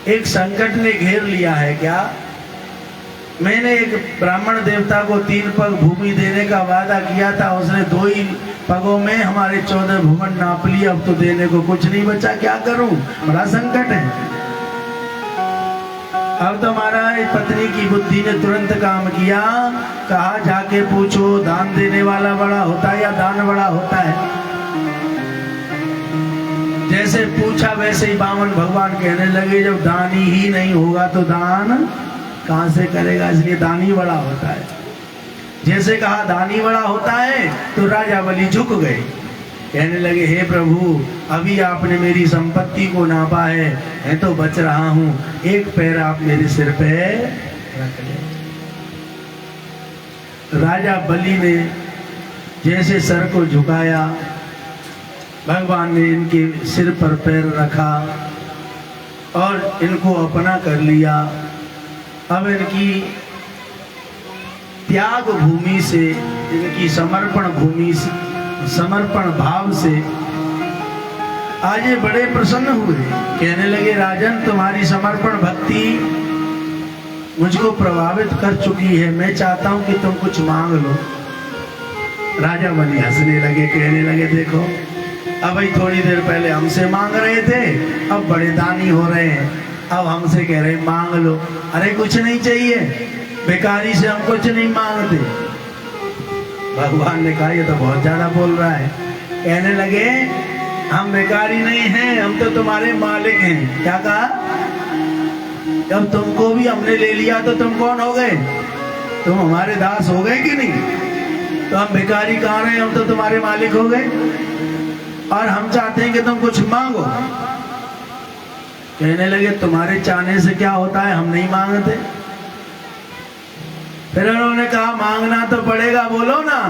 एक संकट ने घेर लिया है क्या? मैंने एक ब्राह्मण देवता को 3 पग भूमि देने का वादा किया था, उसने 2 ही पगों में हमारे 14 भूमन नाप लिए, अब तो देने को कुछ नहीं बचा, क्या करूं? बड़ा संकट है। अब तो महाराज पत्नी की बुद्धि ने तुरंत काम किया, कहा जाके पूछो दान देने वाला बड़ा होता है या दान बड़ा होता है? जैसे पूछा वैसे ही बामन भगवान कहने लगे जब दानी ही नहीं होगा तो दान कहां से करेगा, इसलिए दानी बड़ा होता है। जैसे कहा दानी बड़ा होता है तो राजा बलि झुक गए, कहने लगे हे प्रभु अभी आपने मेरी संपत्ति को नापा है, मैं तो बच रहा हूं, एक पैर आप मेरे सिर पे रख ले। राजा बलि ने जैसे सर को झुकाया, भगवान ने इनके सिर पर पैर रखा और इनको अपना कर लिया। अब इनकी त्याग भूमि से, इनकी समर्पण भूमि से, समर्पण भाव से आज ये बड़े प्रसन्न हुए, कहने लगे राजन तुम्हारी समर्पण भक्ति मुझको प्रभावित कर चुकी है, मैं चाहता हूं कि तुम कुछ मांग लो। राजा बलि हंसने लगे, कहने लगे देखो अब भाई थोड़ी देर पहले हमसे मांग रहे थे, अब बड़े दानी हो रहे हैं, अब हमसे कह रहे मांग लो। अरे कुछ नहीं चाहिए, भिखारी से हम कुछ नहीं मांगते। भगवान ने कहा ये तो बहुत ज्यादा बोल रहा है। कहने लगे हम भिखारी नहीं हैं, हम तो तुम्हारे मालिक हैं। क्या कहा? जब तुमको भी हमने ले लिया तो तुम कौन हो गए? तुम हमारे दास हो गए कि नहीं? तो हम भिखारी कहाँ रहे, हम तो तुम्हारे मालिक हो गए और हम चाहते हैं कि तुम कुछ मांगो। कहने लगे तुम्हारे चाहने से क्या होता है, हम नहीं मांगते। फिर उन्होंने कहा मांगना तो पड़ेगा, बोलो ना।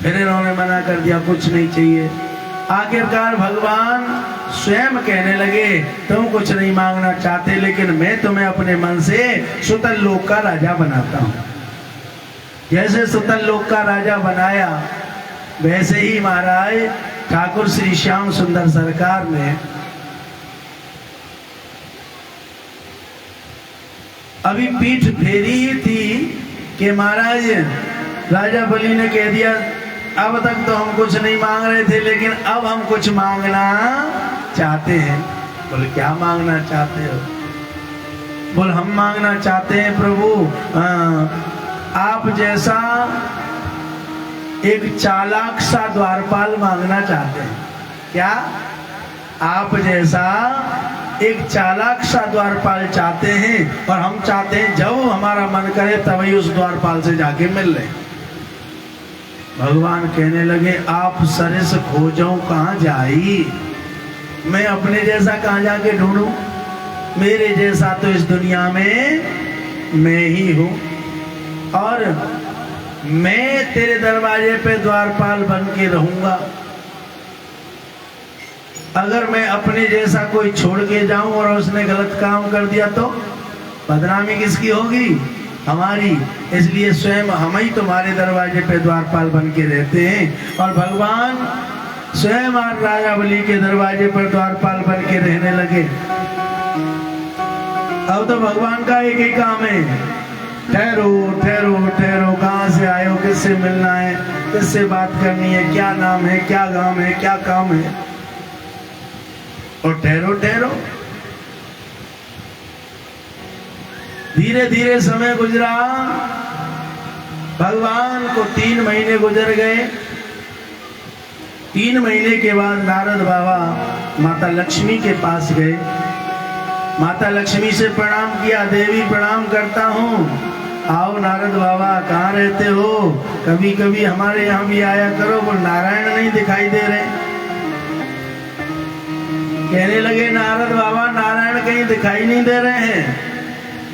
फिर इन्होंने मना कर दिया कुछ नहीं चाहिए। आखिरकार भगवान स्वयं कहने लगे तुम कुछ नहीं मांगना चाहते, लेकिन मैं तुम्हें अपने मन से सुतल लोक का राजा बनाता हूं। जैसे सुतल लोक का राजा बनाया वैसे ही महाराज ठाकुर श्री श्याम सुंदर सरकार ने अभी पीठ फेरी ही थी कि महाराज राजा बलि ने कह दिया अब तक तो हम कुछ नहीं मांग रहे थे, लेकिन अब हम कुछ मांगना चाहते हैं। बोले क्या मांगना चाहते हो? बोल हम मांगना चाहते हैं प्रभु आप जैसा एक चालाक सा द्वारपाल मांगना चाहते हैं। क्या? आप जैसा एक चालाक सा द्वारपाल चाहते हैं, और हम चाहते हैं जब हमारा मन करे तभी उस द्वारपाल से जाके मिल ले। भगवान कहने लगे आप सरिस खोजो कहाँ जाई, मैं अपने जैसा कहाँ जाके ढूंढूं? मेरे जैसा तो इस दुनिया में मैं ही हूं, और मैं तेरे दरवाजे पे द्वारपाल बन के रहूंगा। अगर मैं अपने जैसा कोई छोड़ के जाऊं और उसने गलत काम कर दिया तो बदनामी किसकी होगी? हमारी। इसलिए स्वयं हम ही तुम्हारे दरवाजे पे द्वारपाल बन के रहते हैं। और भगवान स्वयं आज राजा बलि के दरवाजे पर द्वारपाल बन के रहने लगे। अब तो भगवान का एक ही काम है, ठहरो ठहरो ठहरो, कहाँ से आए हो, किससे मिलना है, किससे बात करनी है, क्या नाम है, क्या गांव है, क्या काम है, और ठहरो ठहरो। धीरे धीरे समय गुजरा, भगवान को 3 महीने गुजर गए। 3 महीने के बाद नारद बाबा माता लक्ष्मी के पास गए। माता लक्ष्मी से प्रणाम किया, देवी प्रणाम करता हूँ, आओ नारद बाबा, कहाँ रहते हो, कभी कभी हमारे यहाँ भी आया करो। वो नारायण नहीं दिखाई दे रहे। कहने लगे नारद बाबा, नारायण कहीं दिखाई नहीं दे रहे हैं।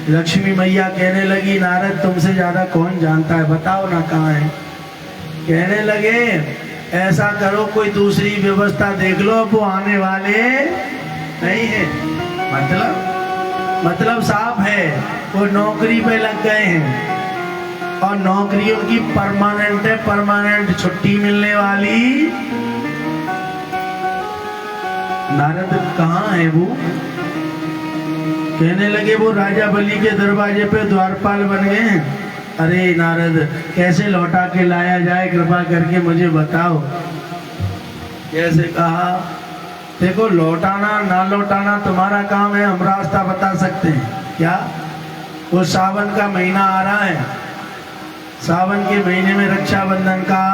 लक्ष्मी मैया कहने लगी, नारद तुमसे ज्यादा कौन जानता है, बताओ ना कहाँ है। कहने लगे ऐसा करो, कोई दूसरी व्यवस्था देख लो, अब वो आने वाले नहीं है। मतलब साफ है, वो नौकरी पे लग गए हैं और नौकरियों की परमानेंट है, परमानेंट छुट्टी मिलने वाली। नारद कहाँ है वो? कहने लगे वो राजा बलि के दरवाजे पे द्वारपाल बन गए हैं। अरे नारद, कैसे लौटा के लाया जाए, कृपा करके मुझे बताओ। कैसे कहा, देखो लौटाना ना लौटाना तुम्हारा काम है, हम रास्ता बता सकते हैं। क्या? वो सावन का महीना आ रहा है, सावन के महीने में रक्षाबंधन का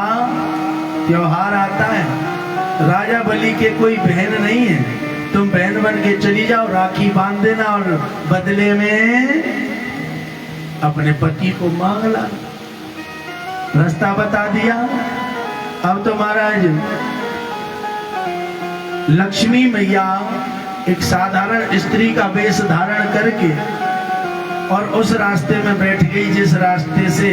त्योहार आता है। राजा बलि के कोई बहन नहीं है, तुम बहन बन के चली जाओ, राखी बांध देना और बदले में अपने पति को मांग ला। रास्ता बता दिया। अब तो महाराज लक्ष्मी मैया एक साधारण स्त्री का वेश धारण करके और उस रास्ते में बैठ गई जिस रास्ते से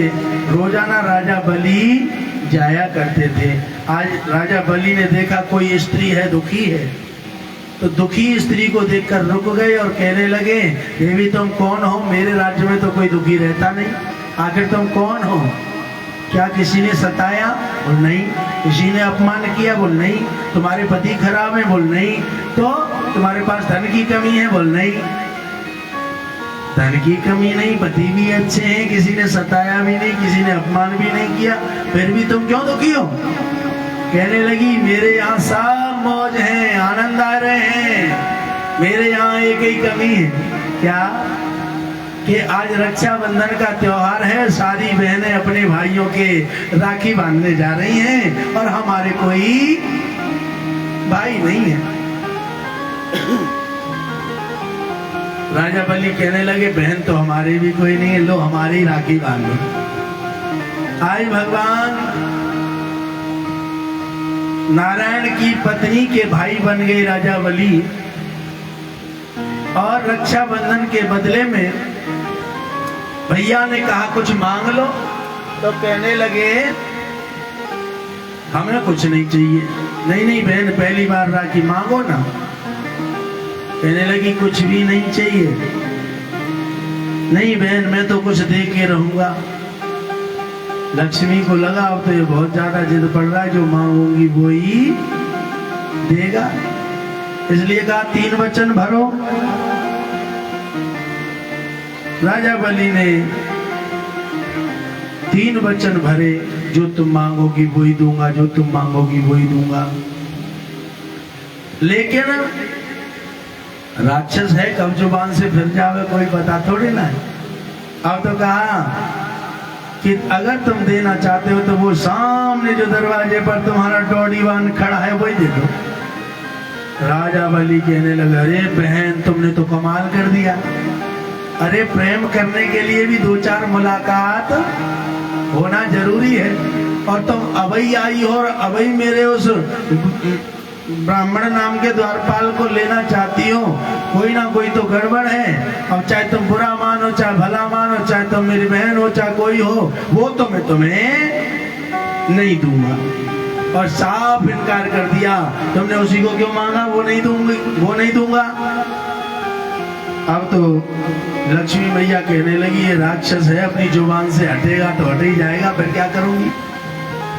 रोजाना राजा बलि जाया करते थे। आज राजा बलि ने देखा कोई स्त्री है, दुखी है, तो दुखी स्त्री को देखकर रुक गए और कहने लगे, देवी तुम कौन हो, मेरे राज्य में तो कोई दुखी रहता नहीं, आखिर तुम कौन हो? क्या किसी ने सताया? बोल नहीं। किसी ने अपमान किया? बोल नहीं। तुम्हारे पति खराब है? बोल नहीं। तो तुम्हारे पास धन की कमी है? बोल नहीं। धन की कमी नहीं, पति भी अच्छे हैं, किसी ने सताया भी नहीं, किसी ने अपमान भी नहीं किया, फिर भी तुम क्यों दुखी हो? कहने लगी, मेरे यहाँ सब मौज है, आनंद आ रहे हैं, मेरे यहाँ एक ही कमी है। क्या? कि आज रक्षाबंधन का त्योहार है, सारी बहनें अपने भाइयों के राखी बांधने जा रही हैं और हमारे कोई भाई नहीं है। राजा बलि कहने लगे, बहन तो हमारे भी कोई नहीं है, लो हमारी राखी बांधो। आज भगवान नारायण की पत्नी के भाई बन गए राजा बलि, और रक्षाबंधन के बदले में भैया ने कहा कुछ मांग लो, तो कहने लगे हमें कुछ नहीं चाहिए। नहीं नहीं बहन, पहली बार राखी मांगो ना। कहने लगी कुछ भी नहीं चाहिए। नहीं बहन, मैं तो कुछ दे के रहूंगा। लक्ष्मी को लगा अब तो ये बहुत ज्यादा जिद पड़ रहा है, जो मांगूंगी वो ही देगा, इसलिए कहा 3 वचन भरो। राजा बलि ने 3 वचन भरे, जो तुम मांगोगी वही दूंगा, जो तुम मांगोगी वही दूंगा। लेकिन राक्षस है, कब जुबान से फिर जावे कोई पता थोड़ी ना है। अब तो कहा कि अगर तुम देना चाहते हो तो वो सामने जो दरवाजे पर तुम्हारा टोडीवान खड़ा है वही दे दो। राजा बलि कहने लगा, अरे बहन तुमने तो कमाल कर दिया। अरे प्रेम करने के लिए भी 2-4 मुलाकात होना जरूरी है, और तुम अबई आई हो और अबई मेरे उस ब्राह्मण नाम के द्वारपाल को लेना चाहती हो। कोई ना कोई तो गड़बड़ है। अब चाहे तुम बुरा मानो, चाहे भला मानो, चाहे तुम मेरी बहन हो, चाहे कोई हो, वो तो मैं तुम्हें नहीं दूंगा। और साफ इनकार कर दिया, तुमने उसी को क्यों मांगा, वो नहीं दूंगी, वो नहीं दूंगा। अब तो लक्ष्मी मैया कहने लगी, ये राक्षस है, अपनी जुबान से हटेगा तो हट ही जाएगा, फिर क्या करूंगी।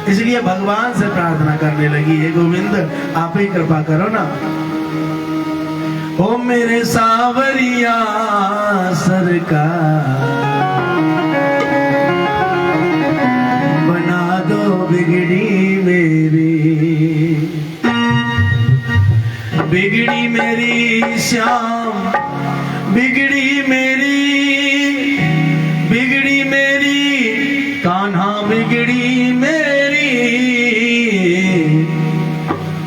इसलिए भगवान से प्रार्थना करने लगी, हे गोविंद आप ही कृपा करो ना। ओ मेरे सावरिया सरकार, बना दो बिगड़ी मेरी, बिगड़ी मेरी श्याम, बिगड़ी मेरी, बिगड़ी मेरी कान्हा, बिगड़ी मेरी,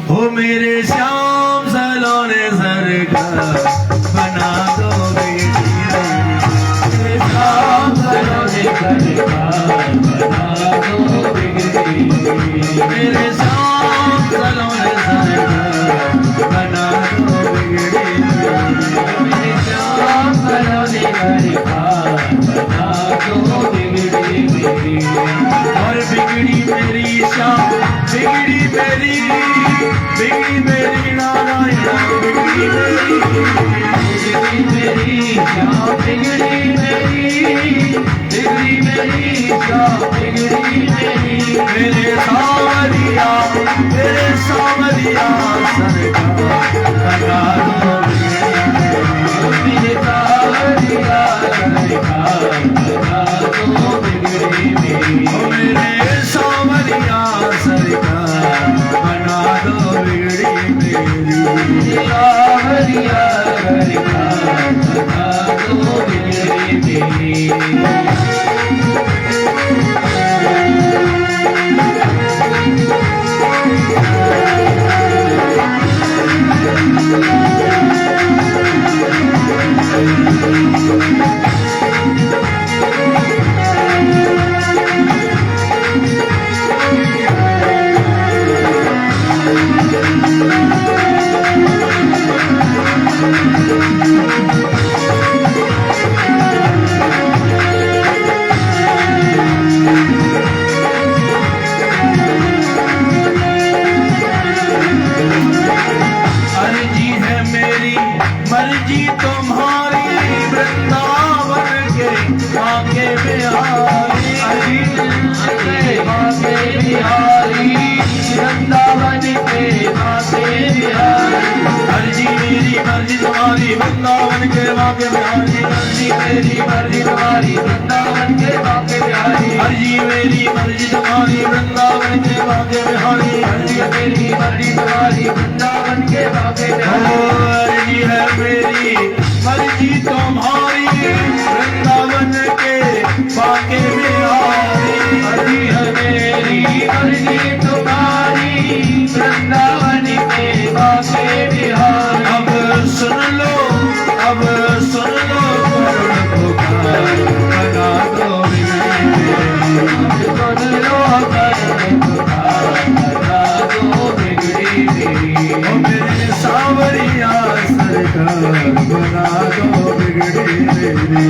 हो मेरे श्याम सलोने सरकार, बना दो बिगड़ी मेरी, श्याम सलोने सरकार, बना दो बिगड़ी मेरी, मेरे श्याम सलोने सरकार, बना दो बिगड़ी मेरी, श्याम सलोने सरकार, बना दो बिगड़ी मेरी, और बिगड़ी मेरी श्याम, बिगड़ी मेरी, बिगड़ी मेरी नारायण, बिगड़ी मेरी, बिगड़ी मेरी श्याम, बिगड़ी मेरी, बिगड़ी मेरी श्याम, बिगड़ी मेरी, मेरे सावरिया, मेरे सावरिया सरकार, बना दो बिगड़ी मेरी, मेरे सावरिया सरकार, बना दो बिगड़ी मेरी, मेरे सावरिया सरकार, बना दो बिगड़ी मेरी, सावरिया सरकार, बना दो बिगड़ी मेरी। मर्जी तुम्हारी वृंदावन के आगे बिहारी, आगे बिहारी, वृंदावन के आगे बिहारी, मर्जी मेरी मर्जी तुम्हारी वृंदावन के आगे बिहारी, मर्जी मेरी मर्जी तुम्हारी वृंदावन के आगे बिहारी, मर्जी मेरी मर्जी तुम्हारी वृंदावन के आगे बिहारी, मर्जी मेरी मर्जी तुम्हारी वृंदावन के आगे बिहारी, है मेरी मर्जी तुम्हारी वृंदावन के बाके बिहारी, मर्जी है मेरी मर्जी तुम्हारी वृंदावन के बाके बिहारी, अब सुन लो, अब सुन लो करुण पुकार, बना दो बिगड़ी मेरी, सुन लो करुण पुकार, बना दो बिगड़ी मेरी, ओ मेरे सावरिया सरकार, बना दो बिगड़ी मेरी,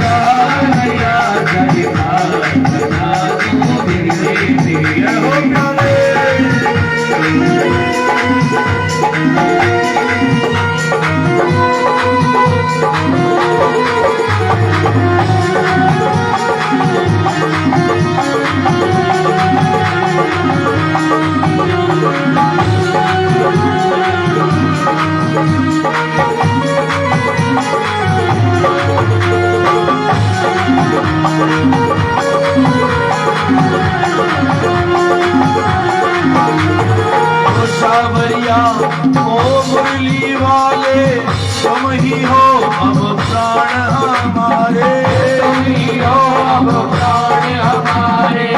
सावरिया सरकार, बना दो बिगड़ी मेरी, हो प्यारे सावरिया ओ मुरली वाले, तुम ही हो अब प्राण हमारे, तुम ही हो अब प्राण हमारे,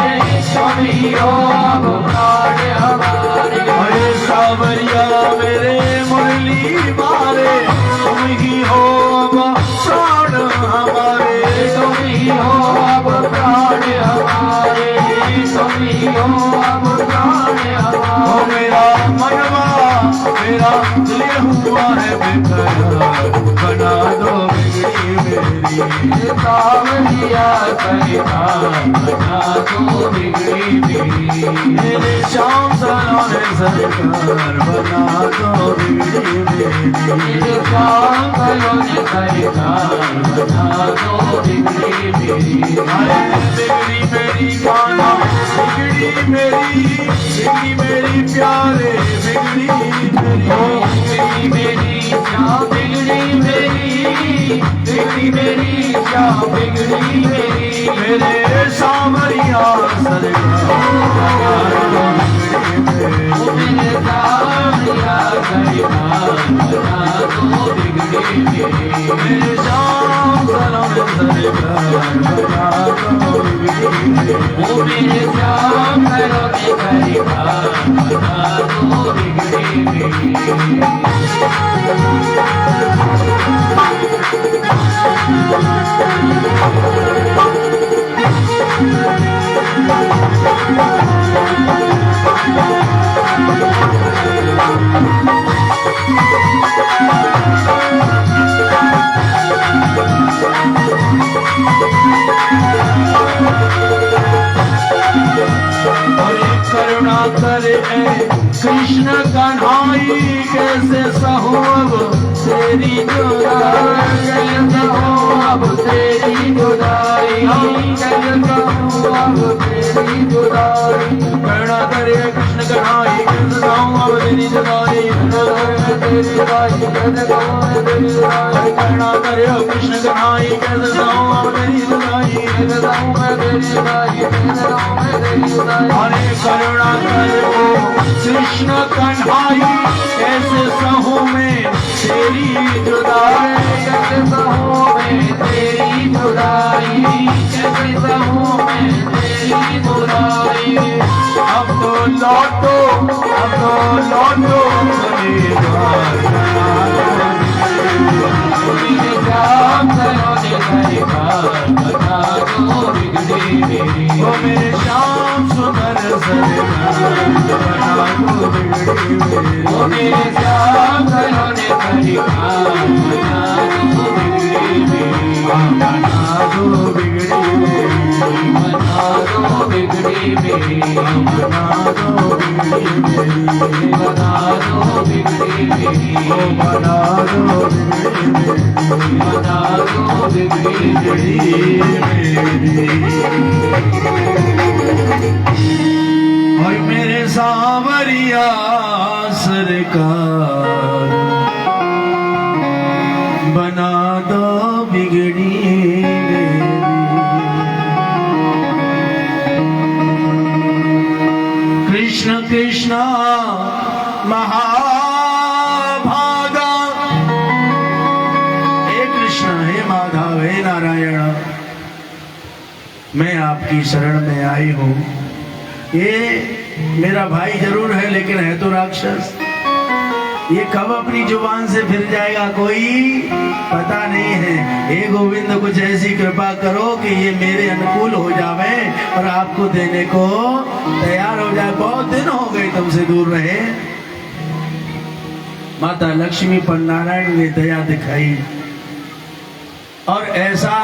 तुम ही हो अब प्राण हमारे, अरे सावरिया मेरे मुरली वाले, तुम ही हो अब प्राण हमारे, तुम ही हो अब प्राण हमारे, तुम ही हो अब प्राण हमारे, मेरा मनवा मेरा दिल हुआ है बेकरार, बना दो बिगड़ी मेरी, सावरिया सरकार, बना दो बिगड़ी मेरी, मेरे श्याम सलोने सरकार, बना दो बिगड़ी मेरी, मेरे श्याम सलोने सरकार बना दो बिगड़ी मेरी बिगड़ी मेरी कान्हा बिगड़ी मेरी प्यारे बिगड़ी मेरी क्या बिगड़ी मेरी क्या बिगड़ी मेरी मेरे सामरिया सरकार मेरे सामरिया सरकार बना दो बिगड़ी मेरे शाम सलाम सरकार बना दो बिगड़ी मेरे शाम सलाम सरकार बना दो बिगड़ी करुणा करे कृष्ण कन्हाई कैसे सहूं अब तेरी जुदाई कैसे सहूं अब तेरी जुदाई कैसे सहूं अब तेरी जुदाई करुणा करे कृष्ण कन्हाई कैसे सहूं अब तेरी जुदाई तेरी जुदाई कैसे सहूं तेरी जुदाई करुणा करे कृष्ण कन्हाई कैसे सहूं अब तेरी जुदाई कैसे सहूं तेरी जुदाई कैसे सहूं तेरी जुदाई हरे करुणा करो कृष्ण कन्हाई कैसे सहूं मैं तेरी जुदाई कैसे सहूं मैं तेरी जुदाई कैसे सहूं मैं तेरी जुदाई अब तो लौटो मेरे श्याम सलोने सरकार बना दो बिगड़ी मेरी ओ मेरे श्याम सुंदर सरकार बना दो बिगड़ी मेरी ओ मेरे श्याम सलोने सरकार बना दो बिगड़ी मेरी बना दो बिगड़ी मेरी बना दो बिगड़ी मेरी बना दो बिगड़ी मेरी बना दो बिगड़ी मेरी बना दो बना दो बिगड़ी मेरी और मेरे सांवरिया सरकार बना दो बिगड़ी मेरी कृष्ण कृष्ण महाभागा हे कृष्ण हे माधव हे नारायण मैं आपकी शरण में आई हूँ ये मेरा भाई जरूर है लेकिन है तो राक्षस ये कब अपनी जुबान से फिर जाएगा कोई पता नहीं है हे गोविंद कुछ ऐसी कृपा करो कि ये मेरे अनुकूल हो जावे और आपको देने को तैयार हो जाए बहुत दिन हो गए तुमसे दूर रहे माता लक्ष्मी पर नारायण ने दया दिखाई और ऐसा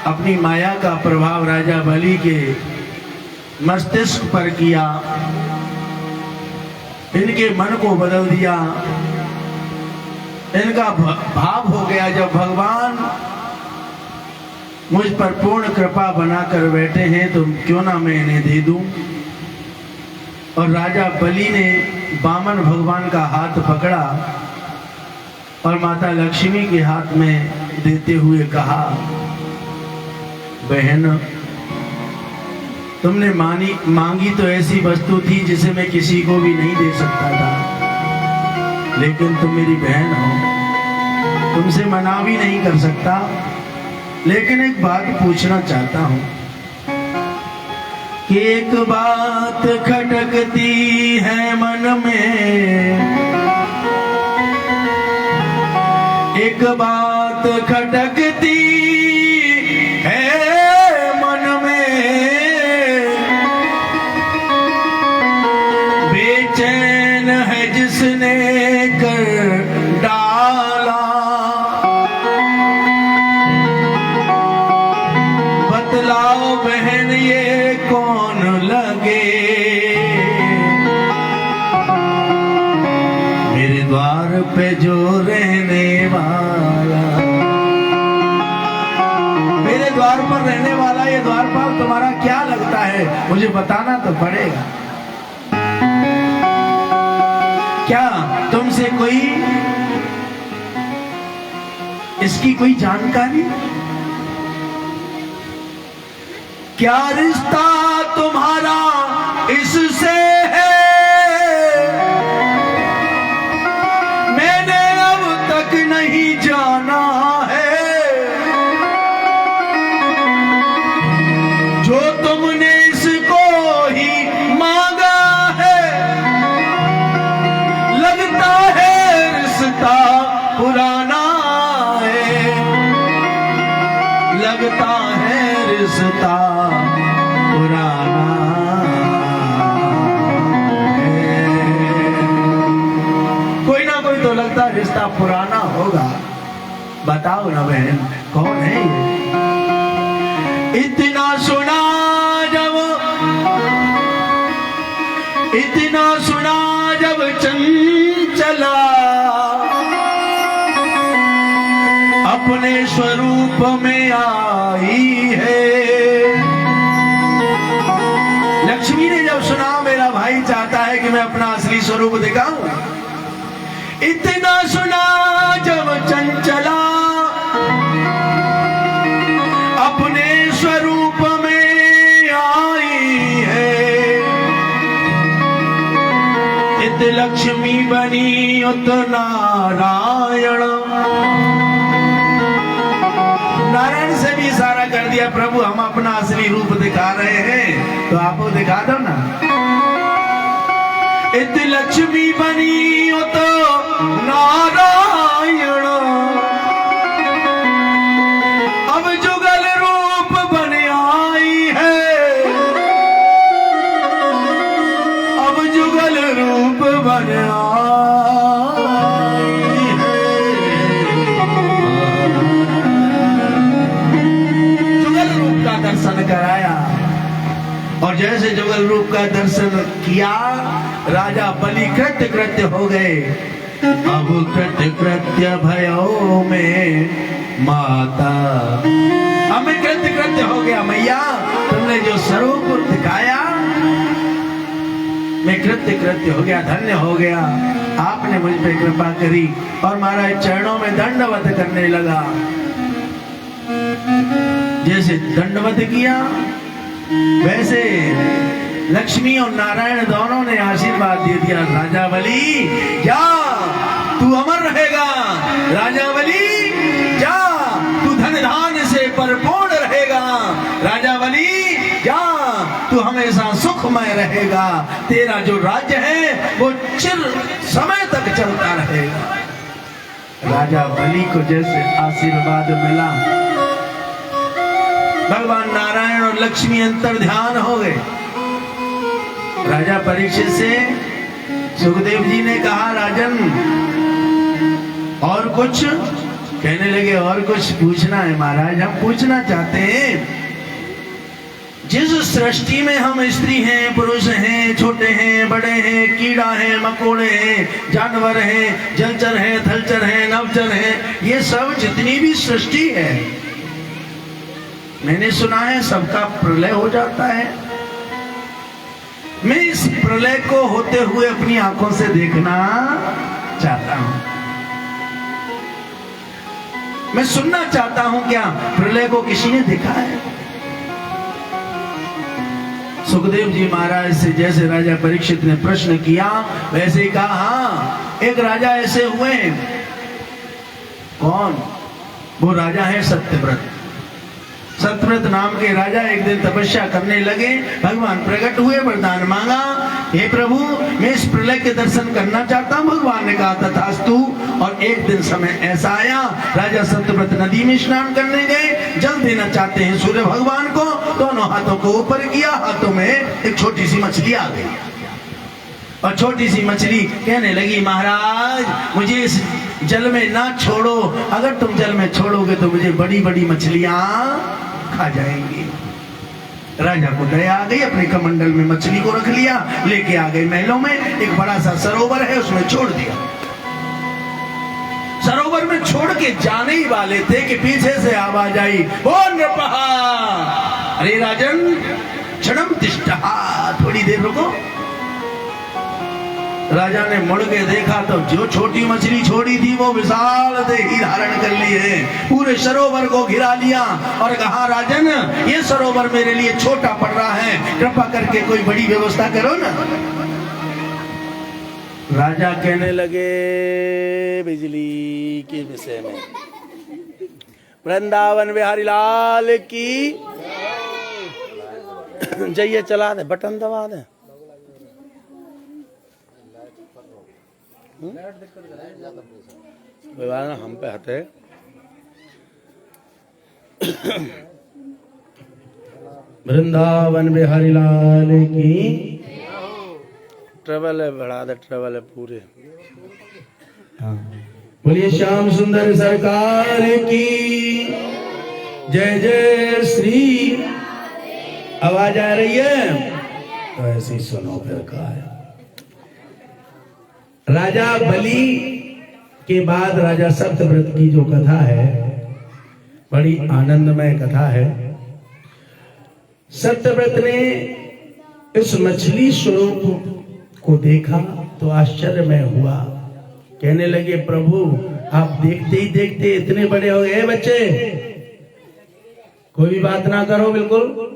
अपनी माया का प्रभाव राजा बलि के मस्तिष्क पर किया इनके मन को बदल दिया इनका भाव हो गया जब भगवान मुझ पर पूर्ण कृपा बनाकर बैठे हैं तो क्यों ना मैं इन्हें दे दूं और राजा बलि ने वामन भगवान का हाथ पकड़ा और माता लक्ष्मी के हाथ में देते हुए कहा बहन तुमने मांगी तो ऐसी वस्तु थी जिसे मैं किसी को भी नहीं दे सकता था लेकिन तुम मेरी बहन हो तुमसे मना भी नहीं कर सकता लेकिन एक बात पूछना चाहता हूं कि एक बात खटकती है मन में एक बात खटकती है मन में बेचैन है जिसने कर डाला बतलाओ बहन ये कौन लगे मेरे द्वार पे जो रहने वाला द्वार पर रहने वाला ये द्वारपाल तुम्हारा क्या लगता है? मुझे बताना तो पड़ेगा। क्या तुमसे कोई इसकी कोई जानकारी? क्या रिश्ता तुम्हारा इससे है? मैंने अब तक नहीं जाना है। जो तुमने इसको ही मांगा है, लगता है रिश्ता पुराना है, लगता है रिश्ता पुराना है। कोई ना कोई तो लगता है रिश्ता पुराना होगा। बताओ ना बहन, कौन है ये? इतना सुना जब चंचला अपने स्वरूप में आई है। लक्ष्मी ने जब सुना मेरा भाई चाहता है कि मैं अपना असली स्वरूप दिखाऊं, इतना सुना जब चंचला अपने स्वरूप में आई है। इत लक्ष्मी बनी उत नारायण, नारायण से भी इशारा कर दिया, प्रभु हम अपना असली रूप दिखा रहे हैं तो आप वो दिखा दो ना। इत लक्ष्मी बनी हो तो नारायण, अब जुगल रूप बन आई है, अब जुगल रूप बन आई है। जुगल रूप का दर्शन कराया और जैसे जुगल रूप का दर्शन किया, राजा बलि कृत्य कृत्य हो गए। अब कृत्य कृत्य भयो में माता, अब मैं कृत्य कृत्य हो गया मैया, तुमने जो स्वरूप दिखाया मैं कृत्य कृत्य हो गया, धन्य हो गया। आपने मुझ पे कृपा करी और महाराज चरणों में दंडवत करने लगा। जैसे दंडवत किया वैसे लक्ष्मी और नारायण दोनों ने आशीर्वाद दे दिया। राजा बलि जा, तू अमर रहेगा। राजा बलि जा, तू धन धान्य से परिपूर्ण रहेगा। राजा बलि जा, तू हमेशा सुखमय रहेगा। तेरा जो राज्य है वो चिर समय तक चलता रहेगा। राजा बलि को जैसे आशीर्वाद मिला, भगवान नारायण और लक्ष्मी अंतर ध्यान हो गए। राजा परीक्षित से सुखदेव जी ने कहा, राजन और कुछ? कहने लगे और कुछ पूछना है महाराज। हम पूछना चाहते हैं, जिस सृष्टि में हम स्त्री हैं, पुरुष हैं, छोटे हैं, बड़े हैं, कीड़ा है, मकोड़े हैं, जानवर हैं, जलचर हैं, थलचर हैं, नवचर हैं, ये सब जितनी भी सृष्टि है, मैंने सुना है सबका प्रलय हो जाता है। मैं इस प्रलय को होते हुए अपनी आंखों से देखना चाहता हूं। मैं सुनना चाहता हूं, क्या प्रलय को किसी ने देखा है? सुखदेव जी महाराज से जैसे राजा परीक्षित ने प्रश्न किया वैसे ही कहा, हाँ एक राजा ऐसे हुए। कौन? वो राजा है सत्यव्रत। सत्यव्रत नाम के राजा एक दिन तपस्या करने लगे। भगवान प्रकट हुए, वरदान मांगा, हे प्रभु मैं इस प्रलय के दर्शन करना चाहता हूं। भगवान ने कहा तथास्तु। और एक दिन समय ऐसा आया, राजा सत्यव्रत नदी में स्नान करने गए, जल देना चाहते हैं सूर्य भगवान को, दोनों हाथों को ऊपर किया, हाथों में एक छोटी सी मछली आ गई और छोटी सी मछली कहने लगी, महाराज मुझे इस जल में ना छोड़ो, अगर तुम जल में छोड़ोगे तो मुझे बड़ी बड़ी मछलियां खा जाएंगी। राजा को दया आ गई, अपने कमंडल में मछली को रख लिया, लेके आ गए महलों में। एक बड़ा सा सरोवर है, उसमें छोड़ दिया। सरोवर में छोड़ के जाने ही वाले थे कि पीछे से आवाज आई, ओ नृपहा, अरे राजन क्षणम तिष्ठा, थोड़ी देर रुको। राजा ने मुड़ के देखा तो जो छोटी मछली छोड़ी थी वो विशाल देही धारण कर ली है, पूरे सरोवर को घिरा लिया और कहा, राजन ये सरोवर मेरे लिए छोटा पड़ रहा है, कृपा करके कोई बड़ी व्यवस्था करो ना। राजा कहने लगे बिजली के विषय में, वृंदावन बिहारी लाल की जय, चला दे, बटन दबा दे। हम पे हटे। वृंदावन बिहारी लाल की ट्रेवल है, बढ़ा दे, ट्रेवल है पूरे। हाँ, बोलिए श्याम सुंदर सरकार की जय जय श्री। आवाज आ रही है तो ऐसी सुनो फिर का है। राजा बलि के बाद राजा सत्यव्रत की जो कथा है बड़ी आनंदमय कथा है। सत्यव्रत ने इस मछली स्वरूप को देखा तो आश्चर्यमय हुआ। कहने लगे, प्रभु आप देखते ही देखते इतने बड़े हो गए। बच्चे कोई भी बात ना करो, बिल्कुल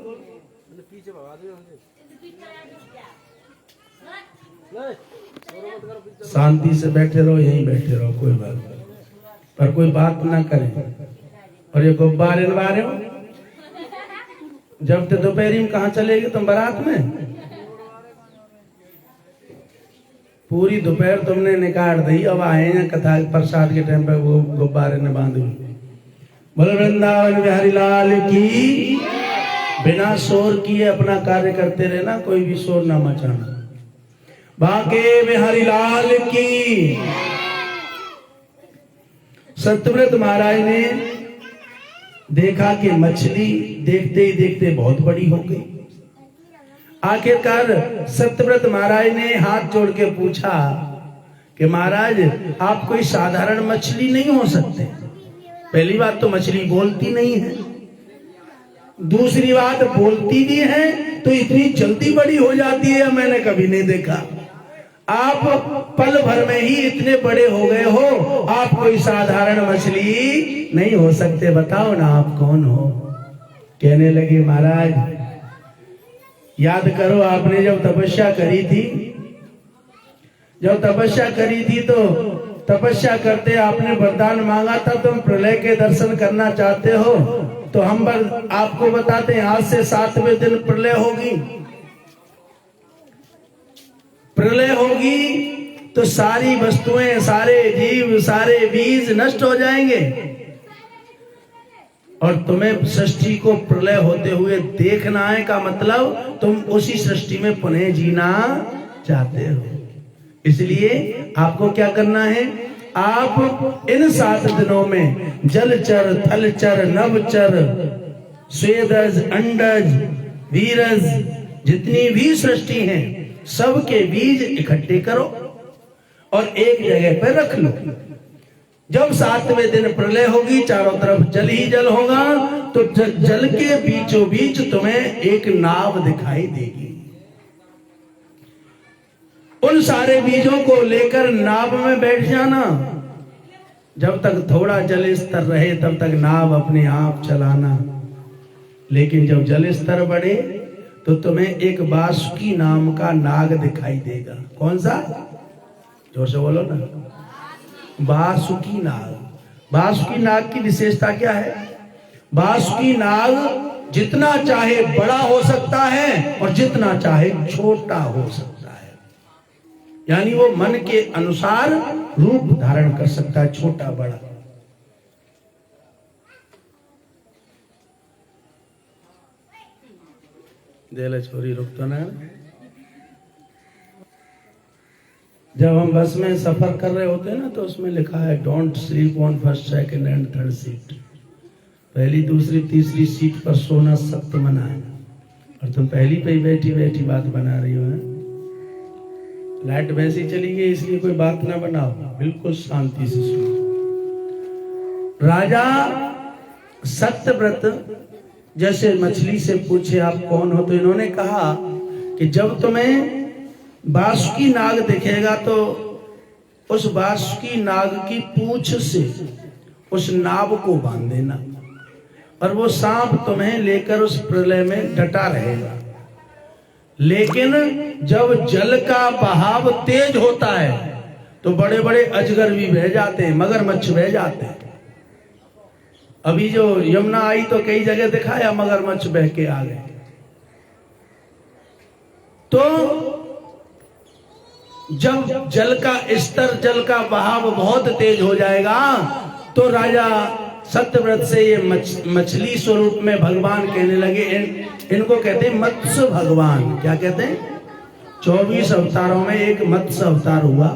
शांति से बैठे रहो, यहीं बैठे रहो, कोई बात नहीं, पर कोई बात ना करें। और ये गुब्बारे नवारे हो, जब तक दोपहरी में कहाँ चलेगी तुम बारात में? पूरी दोपहर तुमने निकाल दी, अब आए हैं कथा प्रसाद के टाइम पे वो गुब्बारे ने बांधे। बोलो वृंदावन बिहारी लाल की। बिना शोर किए अपना कार्य करते रहना, कोई भी शोर ना मचाना। बांके बिहारी लाल की। सत्यव्रत महाराज ने देखा कि मछली देखते ही देखते बहुत बड़ी हो गई। आखिरकार सत्यव्रत महाराज ने हाथ जोड़ के पूछा कि महाराज आप कोई साधारण मछली नहीं हो सकते। पहली बात तो मछली बोलती नहीं है, दूसरी बात बोलती भी है तो इतनी जल्दी बड़ी हो जाती है, मैंने कभी नहीं देखा। आप पल भर में ही इतने बड़े हो गए हो, आप कोई साधारण मछली नहीं हो सकते, बताओ ना आप कौन हो। कहने लगे, महाराज याद करो आपने जब तपस्या करी थी, तो तपस्या करते आपने वरदान मांगा था, तुम प्रलय के दर्शन करना चाहते हो, तो हम आपको बताते हैं आज से 7वें दिन प्रलय होगी। प्रलय होगी तो सारी वस्तुएं, सारे जीव, सारे बीज नष्ट हो जाएंगे और तुम्हें सृष्टि को प्रलय होते हुए देखना है, का मतलब तुम उसी सृष्टि में पुनः जीना चाहते हो। इसलिए आपको क्या करना है, आप इन 7 दिनों में जलचर, थलचर, नभचर, स्वेदज, अंडज, वीरज, जितनी भी सृष्टि हैं सबके बीज इकट्ठे करो और एक जगह पर रख लो। जब 7वें दिन प्रलय होगी, चारों तरफ जल ही जल होगा, तो जल के बीचों बीच तुम्हें एक नाव दिखाई देगी। उन सारे बीजों को लेकर नाव में बैठ जाना। जब तक थोड़ा जल स्तर रहे तब तक नाव अपने आप चलाना, लेकिन जब जल स्तर बढ़े तो तुम्हें एक वासुकी नाम का नाग दिखाई देगा। कौन सा? जोर से बोलो ना। वासुकी नाग। वासुकी नाग की विशेषता क्या है? वासुकी नाग जितना चाहे बड़ा हो सकता है और जितना चाहे छोटा हो सकता है, यानी वो मन के अनुसार रूप धारण कर सकता है, छोटा बड़ा। देले छोरी रुक तो ना। जब हम बस में सफर कर रहे होते हैं ना, तो उसमें लिखा है don't sleep on first, second and third seat. पहली, दूसरी, तीसरी सीट पर सोना सख्त मना है, और तुम पहली पे ही बैठी बैठी बात बना रही हो। लाइट वैसी चली गई इसलिए कोई बात ना बनाओ, बिल्कुल शांति से सुनो। राजा सत्यव्रत जैसे मछली से पूछे आप कौन हो, तो इन्होंने कहा कि जब तुम्हें बासुकी नाग दिखेगा तो उस बासुकी नाग की पूंछ से उस नाव को बांध देना, और वो सांप तुम्हें लेकर उस प्रलय में डटा रहेगा। लेकिन जब जल का बहाव तेज होता है तो बड़े बड़े अजगर भी बह जाते हैं, मगरमच्छ बह जाते हैं। अभी जो यमुना आई तो कई जगह दिखाया मगरमच्छ बह के आ गए। तो जब जल का स्तर, जल का बहाव बहुत तेज हो जाएगा तो राजा सत्यव्रत से ये मछली स्वरूप में भगवान कहने लगे। इनको कहते हैं मत्स्य भगवान। क्या कहते हैं? 24 अवतारों में एक मत्स्य अवतार हुआ।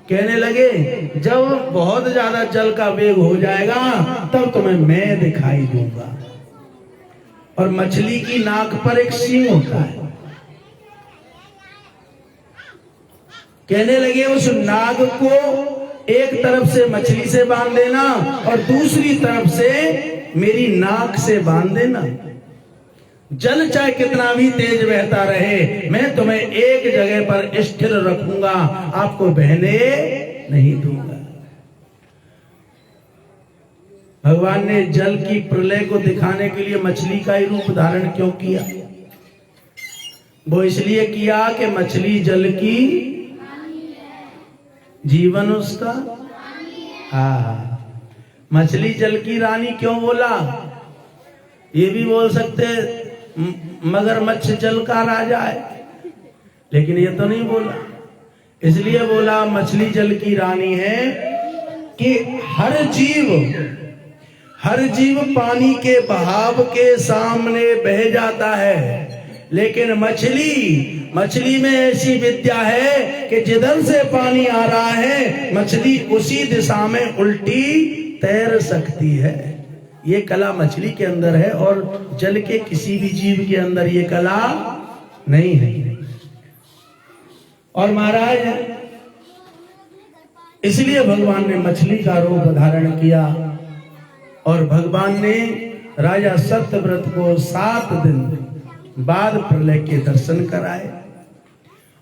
कहने लगे जब बहुत ज्यादा जल का वेग हो जाएगा तब तुम्हें मैं दिखाई दूंगा। और मछली की नाक पर एक सींग होता है। कहने लगे उस नाग को एक तरफ से मछली से बांध देना और दूसरी तरफ से मेरी नाक से बांध देना। जल चाहे कितना भी तेज बहता रहे, मैं तुम्हें एक जगह पर स्थिर रखूंगा, आपको बहने नहीं दूंगा। भगवान ने जल की प्रलय को दिखाने के लिए मछली का ही रूप धारण क्यों किया? वो इसलिए किया कि मछली जल की जीवन उसका। मछली जल की रानी क्यों बोला? ये भी बोल सकते मगरमच्छ जल का राजा है, लेकिन ये तो नहीं बोला। इसलिए बोला मछली जल की रानी है कि हर जीव पानी के बहाव के सामने बह जाता है, लेकिन मछली में ऐसी विद्या है कि जिधर से पानी आ रहा है मछली उसी दिशा में उल्टी तैर सकती है। ये कला मछली के अंदर है और जल के किसी भी जीव के अंदर ये कला नहीं है। और महाराज इसलिए भगवान ने मछली का रूप धारण किया और भगवान ने राजा सत्यव्रत को 7 दिन बाद प्रलय के दर्शन कराए।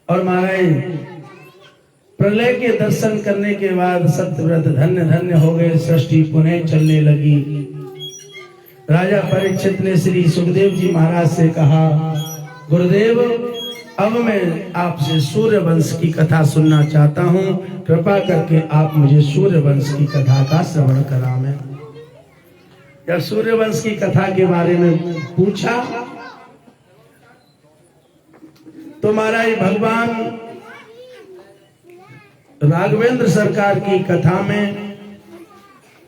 और महाराज प्रलय के दर्शन करने के बाद सत्यव्रत धन्य धन्य हो गए। सृष्टि पुनः चलने लगी। राजा परीक्षित ने श्री सुखदेव जी महाराज से कहा, गुरुदेव अब मैं आपसे सूर्य वंश की कथा सुनना चाहता हूँ, कृपा करके आप मुझे सूर्य वंश की कथा का श्रवण करावें। जब सूर्य वंश की कथा के बारे में पूछा तो महाराज भगवान राघवेंद्र सरकार की कथा में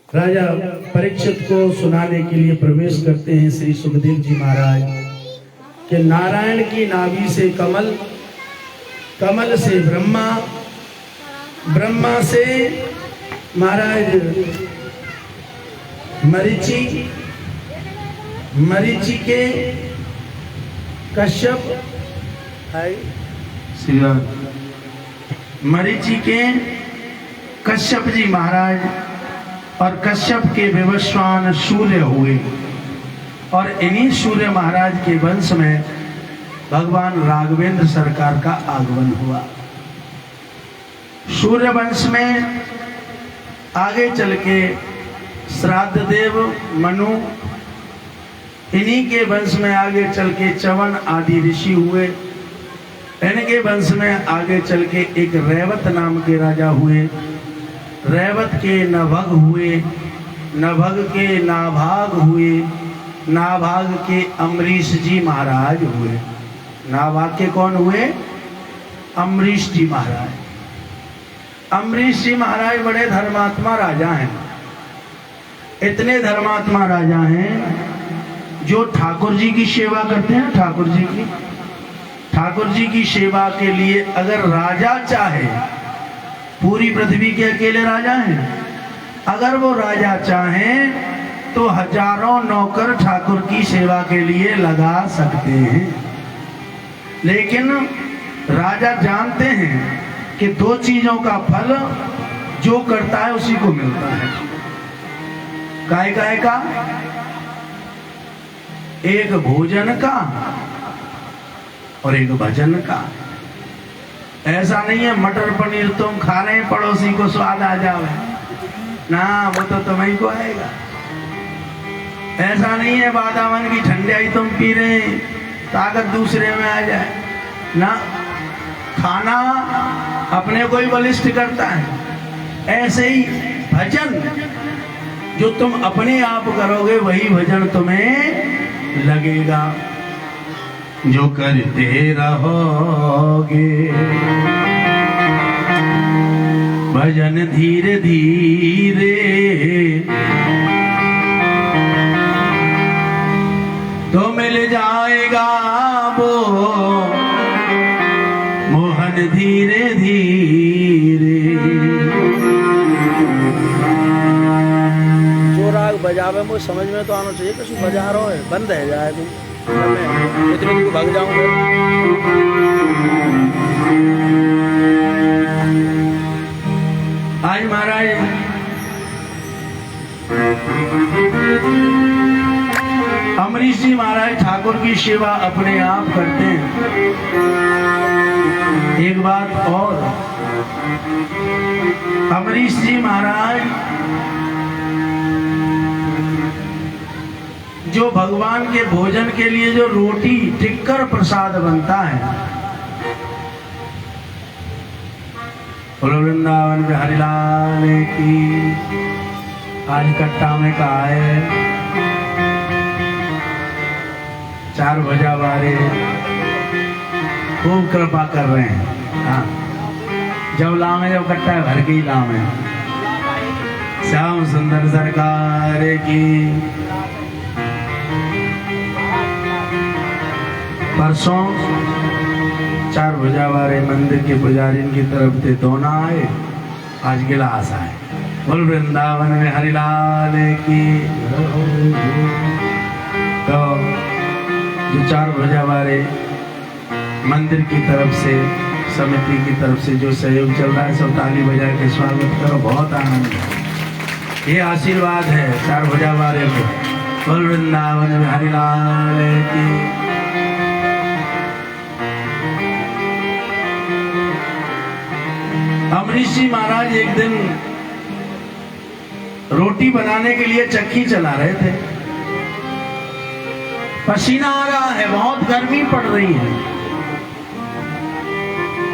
राजा परीक्षित को सुनाने के लिए प्रवेश करते हैं श्री सुखदेव जी महाराज कि नारायण की नाभि से कमल, कमल से ब्रह्मा, ब्रह्मा से महाराज मरीचि, मरीचि के कश्यप, मरीचि के कश्यप जी महाराज और कश्यप के विवस्वान सूर्य हुए। और इन्हीं सूर्य महाराज के वंश में भगवान राघवेंद्र सरकार का आगमन हुआ। सूर्य वंश में आगे चल के श्राद्ध देव, मनु, इन्हीं के वंश में आगे चल के च्यवन आदि ऋषि हुए। इनके वंश में आगे चल के एक रैवत नाम के राजा हुए। रैवत के नभग हुए, नभग के नाभाग हुए, नाभाग के अम्बरीश जी महाराज हुए। नाभाग के कौन हुए? अम्बरीश जी महाराज। अम्बरीश जी महाराज बड़े धर्मात्मा राजा हैं। इतने धर्मात्मा राजा हैं जो ठाकुर जी की सेवा करते हैं। ठाकुर जी की सेवा के लिए अगर राजा चाहे, पूरी पृथ्वी के अकेले राजा हैं, अगर वो राजा चाहें तो हजारों नौकर ठाकुर की सेवा के लिए लगा सकते हैं। लेकिन राजा जानते हैं कि 2 चीजों का फल जो करता है उसी को मिलता है। काय काय का? एक भोजन का और एक भजन का। ऐसा नहीं है मटर पनीर तुम खा रहे हैं पड़ोसी को स्वाद आ जावे ना, वो तो तुम्हें को आएगा। ऐसा नहीं है बादावन की ठंडाई तुम पी रहे हैं ताकत दूसरे में आ जाए ना, खाना अपने को ही बलिष्ठ करता है। ऐसे ही भजन जो तुम अपने आप करोगे वही भजन तुम्हें लगेगा। जो करते रहोगे भजन धीरे धीरे तो मिल जाएगा वो मोहन धीरे धीरे। जो राग बजावे मुझे समझ में तो आना चाहिए कि बजा रहा है बंद है जाए मैं इतने दूर भाग जाऊंगा। आज महाराज अमरीश जी महाराज ठाकुर की सेवा अपने आप करते हैं। एक बात और, अमरीश जी महाराज जो भगवान के भोजन के लिए जो रोटी टिक्कर प्रसाद बनता है, बोलो वृंदावन में हरिलाल की। आज कट्टा में कहा है 4 बजा वाले खूब कृपा कर रहे हैं। हाँ, जब लामे जब कट्टा है भर के ही लामे। श्याम सुंदर सरकार की। परसों 4 बजा वाले मंदिर के पुजारी की तरफ से दोना आए, आज गिलास आए। बोल वृंदावन में हरिलाल की। तो जो 4 बजा वाले मंदिर की तरफ से समिति की तरफ से जो सहयोग चल रहा है सब ताली बजा के स्वागत करो, बहुत आनंद है। ये आशीर्वाद है 4 बजा वाले को। बोल वृंदावन में हरिलाल की। अमरीश जी महाराज एक दिन रोटी बनाने के लिए चक्की चला रहे थे। पसीना आ रहा है, बहुत गर्मी पड़ रही है।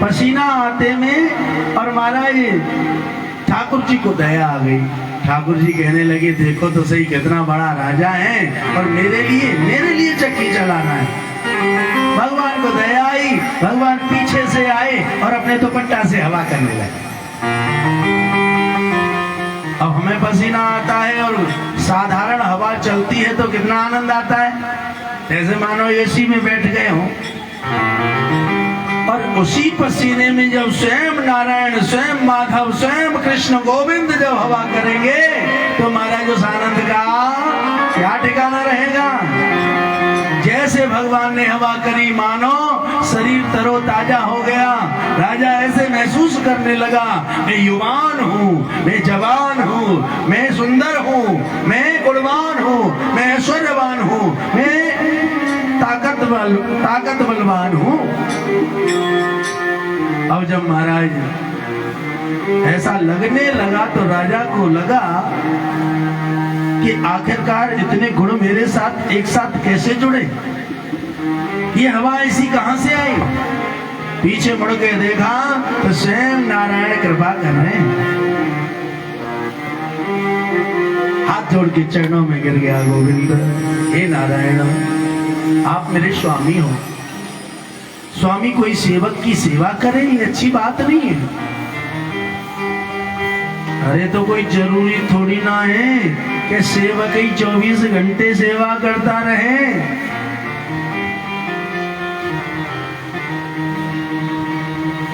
पसीना आते में और महाराज ठाकुर जी को दया आ गई। ठाकुर जी कहने लगे देखो तो सही कितना बड़ा राजा है और मेरे लिए चक्की चलाना है। भगवान को दया आई, भगवान पीछे से आए और अपने दुपट्टा से हवा करने लगे। अब हमें पसीना आता है और साधारण हवा चलती है तो कितना आनंद आता है, जैसे मानो एसी में बैठ गए हो। और उसी पसीने में जब स्वयं नारायण, स्वयं माधव, स्वयं कृष्ण गोविंद जब हवा करेंगे तो महाराज उस आनंद का क्या ठिकाना रहेगा। जैसे भगवान ने हवा करी मानो शरीर तरोताजा हो गया। राजा ऐसे महसूस करने लगा मैं युवान हूँ, मैं जवान हूँ, मैं सुंदर हूँ, मैं गुणवान हूँ, मैं ऐश्वर्यवान हूँ, मैं ताकत बलवान हूँ। अब जब महाराज ऐसा लगने लगा तो राजा को लगा कि आखिरकार इतने गुण मेरे साथ एक साथ कैसे जुड़े, ये हवा ऐसी कहां से आई। पीछे मुड़ के देखा तो स्वयं नारायण कृपा कर रहे हैं। हाथ जोड़ के चरणों में गिर गया, गोविंद हे नारायण आप मेरे स्वामी हो। स्वामी कोई सेवक की सेवा करे ये अच्छी बात नहीं है। अरे तो कोई जरूरी थोड़ी ना है कि सेवक ही 24 घंटे सेवा करता रहे।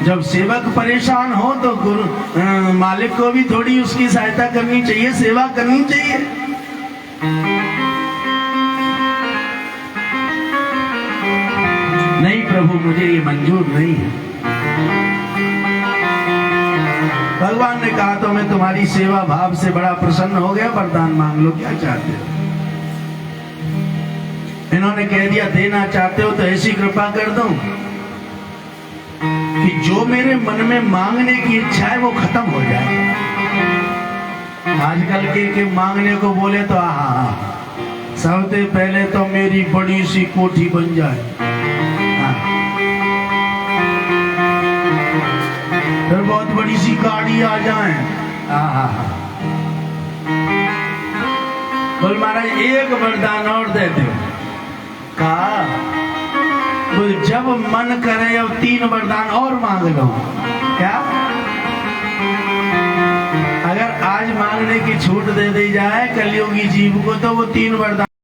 जब सेवक परेशान हो तो गुरु मालिक को भी थोड़ी उसकी सहायता करनी चाहिए, सेवा करनी चाहिए। नहीं प्रभु मुझे ये मंजूर नहीं है। भगवान ने कहा तो मैं तुम्हारी तुम्हारी सेवा भाव से बड़ा प्रसन्न हो गया, वरदान मांग लो, क्या चाहते हो। इन्होंने कह दिया देना चाहते हो तो ऐसी कृपा कर दो कि जो मेरे मन में मांगने की इच्छा है वो खत्म हो जाए। आजकल के मांगने को बोले तो सबसे पहले तो मेरी बड़ी सी कोठी बन जाए, फिर बहुत बड़ी सी गाड़ी आ जाए। बोल महाराज एक वरदान और दे दो। कहा तो जब मन करे अब 3 वरदान और मांग लो। क्या अगर आज मांगने की छूट दे दी जाए कलयुगी जीव को तो वो 3 वरदान